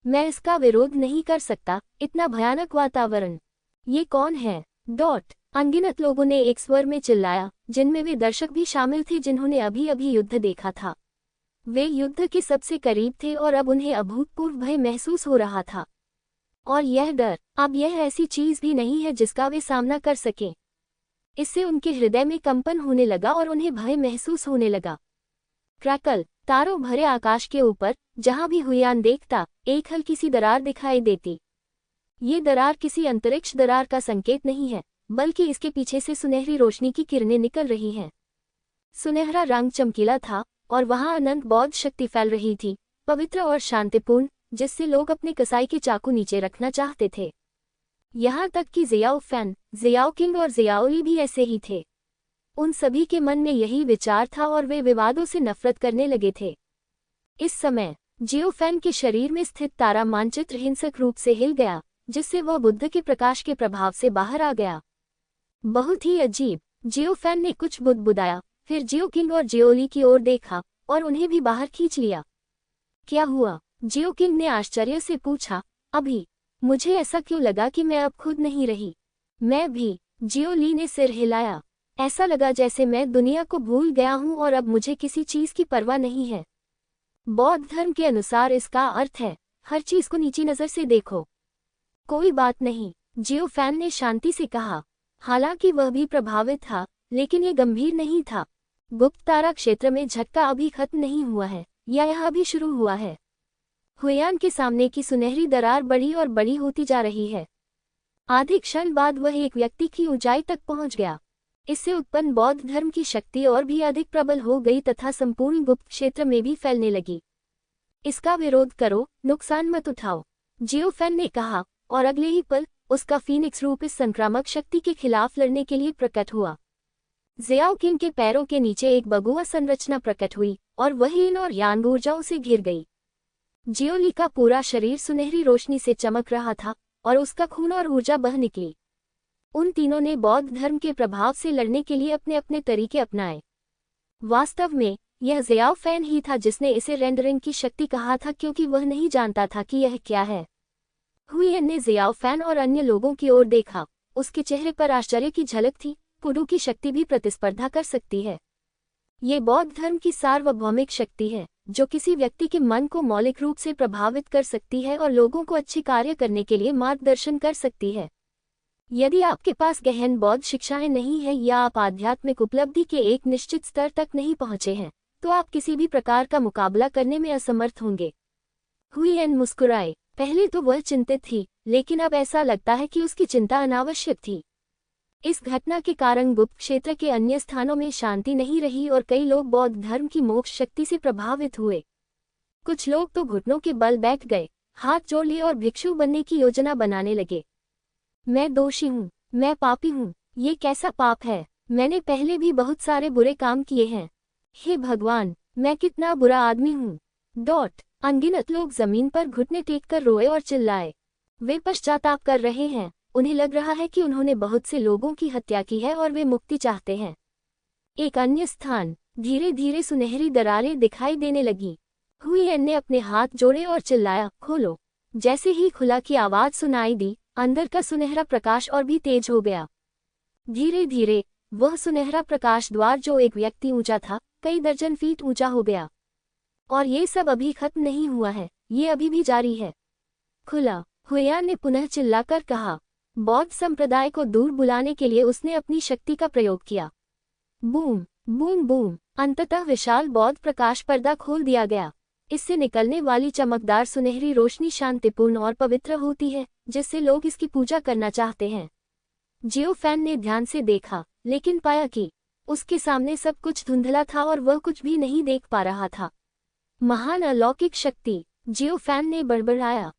मैं इसका विरोध नहीं कर सकता, इतना भयानक वातावरण। ये कौन है? अनगिनत लोगों ने एक स्वर में चिल्लाया, जिनमें वे दर्शक भी शामिल थे जिन्होंने अभी अभी युद्ध देखा था। वे युद्ध के सबसे करीब थे और अब उन्हें अभूतपूर्व भय महसूस हो रहा था। और यह डर, अब यह ऐसी चीज भी नहीं है जिसका वे सामना कर सकें। इससे उनके हृदय में कंपन होने लगा और उन्हें भय महसूस होने लगा। क्रैकल, तारों भरे आकाश के ऊपर जहां भी हुइयान देखता, एक हल्की सी दरार दिखाई देती। ये दरार किसी अंतरिक्ष दरार का संकेत नहीं है, बल्कि इसके पीछे से सुनहरी रोशनी की किरणें निकल रही हैं। सुनहरा रंग चमकीला था और वहां अनंत बौद्ध शक्ति फैल रही थी, पवित्र और शांतिपूर्ण, जिससे लोग अपने कसाई के चाकू नीचे रखना चाहते थे। यहाँ तक कि जियाओ फैन, जियाओ किंग और जियाओली भी ऐसे ही थे। उन सभी के मन में यही विचार था और वे विवादों से नफरत करने लगे थे। इस समय जियो फैन के शरीर में स्थित तारा मानचित्र हिंसक रूप से हिल गया, जिससे वह बुद्ध के प्रकाश के प्रभाव से बाहर आ गया। बहुत ही अजीब। जियो फैन ने कुछ बुदबुदाया, फिर जियो किंग और जियोली की ओर देखा और उन्हें भी बाहर खींच लिया। क्या हुआ? जियो किंग ने आश्चर्य से पूछा। अभी मुझे ऐसा क्यों लगा कि मैं अब खुद नहीं रही? मैं भी, जियोली ने सिर हिलाया। ऐसा लगा जैसे मैं दुनिया को भूल गया हूं और अब मुझे किसी चीज की परवाह नहीं है। बौद्ध धर्म के अनुसार इसका अर्थ है, हर चीज को नीची नजर से देखो। कोई बात नहीं, जियो फैन ने शांति से कहा। हालांकि वह भी प्रभावित था, लेकिन ये गंभीर नहीं था। गुप्त तारा क्षेत्र में झटका अभी खत्म नहीं हुआ है, या यह अभी शुरू हुआ है। हुइयान के सामने की सुनहरी दरार बड़ी और बड़ी होती जा रही है। आधे क्षण बाद वह एक व्यक्ति की ऊंचाई तक पहुंच गया। इससे उत्पन्न बौद्ध धर्म की शक्ति और भी अधिक प्रबल हो गई तथा संपूर्ण गुप्त क्षेत्र में भी फैलने लगी। इसका विरोध करो, नुकसान मत उठाओ, जियो फैन ने कहा, और अगले ही पल उसका फीनिक्स रूप इस संक्रामक शक्ति के खिलाफ लड़ने के लिए प्रकट हुआ। जियाओ किंग के पैरों के नीचे एक बगुआ संरचना प्रकट हुई और वह यिन और यांग ऊर्जाओं से घिर गई। जियोली का पूरा शरीर सुनहरी रोशनी से चमक रहा था और उसका खून और ऊर्जा बह निकली। उन तीनों ने बौद्ध धर्म के प्रभाव से लड़ने के लिए अपने अपने तरीके अपनाए। वास्तव में यह जियाओ फैन ही था जिसने इसे रेंडरिंग की शक्ति कहा था, क्योंकि वह नहीं जानता था कि यह क्या है। हुइयान ने जियाओ फैन और अन्य लोगों की ओर देखा। उसके चेहरे पर आश्चर्य की झलक थी। कुडू की शक्ति भी प्रतिस्पर्धा कर सकती है। ये बौद्ध धर्म की सार्वभौमिक शक्ति है, जो किसी व्यक्ति के मन को मौलिक रूप से प्रभावित कर सकती है और लोगों को अच्छे कार्य करने के लिए मार्गदर्शन कर सकती है। यदि आपके पास गहन बौद्ध शिक्षाएं नहीं है या आप आध्यात्मिक उपलब्धि के एक निश्चित स्तर तक नहीं पहुंचे हैं, तो आप किसी भी प्रकार का मुकाबला करने में असमर्थ होंगे। हुइयान मुस्कुराए। पहले तो वह चिंतित थी, लेकिन अब ऐसा लगता है कि उसकी चिंता अनावश्यक थी। इस घटना के कारण गुप्त क्षेत्र के अन्य स्थानों में शांति नहीं रही और कई लोग बौद्ध धर्म की मोक्ष शक्ति से प्रभावित हुए। कुछ लोग तो घुटनों के बल बैठ गए, हाथ जोड़ लिए और भिक्षु बनने की योजना बनाने लगे। मैं दोषी हूँ, मैं पापी हूँ। ये कैसा पाप है? मैंने पहले भी बहुत सारे बुरे काम किए हैं। हे भगवान, मैं कितना बुरा आदमी हूँ। अनगिनत लोग जमीन पर घुटने टेक कर रोए और चिल्लाए। वे पश्चाताप कर रहे हैं। उन्हें लग रहा है कि उन्होंने बहुत से लोगों की हत्या की है और वे मुक्ति चाहते हैं। एक अन्य स्थान, धीरे धीरे सुनहरी दरारें दिखाई देने लगी। हुइयन ने अपने हाथ जोड़े और चिल्लाया, खोलो। जैसे ही खुला की आवाज सुनाई दी, अंदर का सुनहरा प्रकाश और भी तेज हो गया। धीरे धीरे वह सुनहरा प्रकाश द्वार जो एक व्यक्ति ऊंचा था, कई दर्जन फीट ऊंचा हो गया। और ये सब अभी खत्म नहीं हुआ है, ये अभी भी जारी है। खुला, हुइयान ने पुनः चिल्लाकर कहा। बौद्ध संप्रदाय को दूर बुलाने के लिए उसने अपनी शक्ति का प्रयोग किया। बूम बूम बूम, अंततः विशाल बौद्ध प्रकाश पर्दा खोल दिया गया। इससे निकलने वाली चमकदार सुनहरी रोशनी शांतिपूर्ण और पवित्र होती है, जिससे लोग इसकी पूजा करना चाहते हैं। जियो फैन ने ध्यान से देखा, लेकिन पाया कि उसके सामने सब कुछ धुंधला था और वह कुछ भी नहीं देख पा रहा था। महान अलौकिक शक्ति, जियो फैन ने बड़बड़ाया।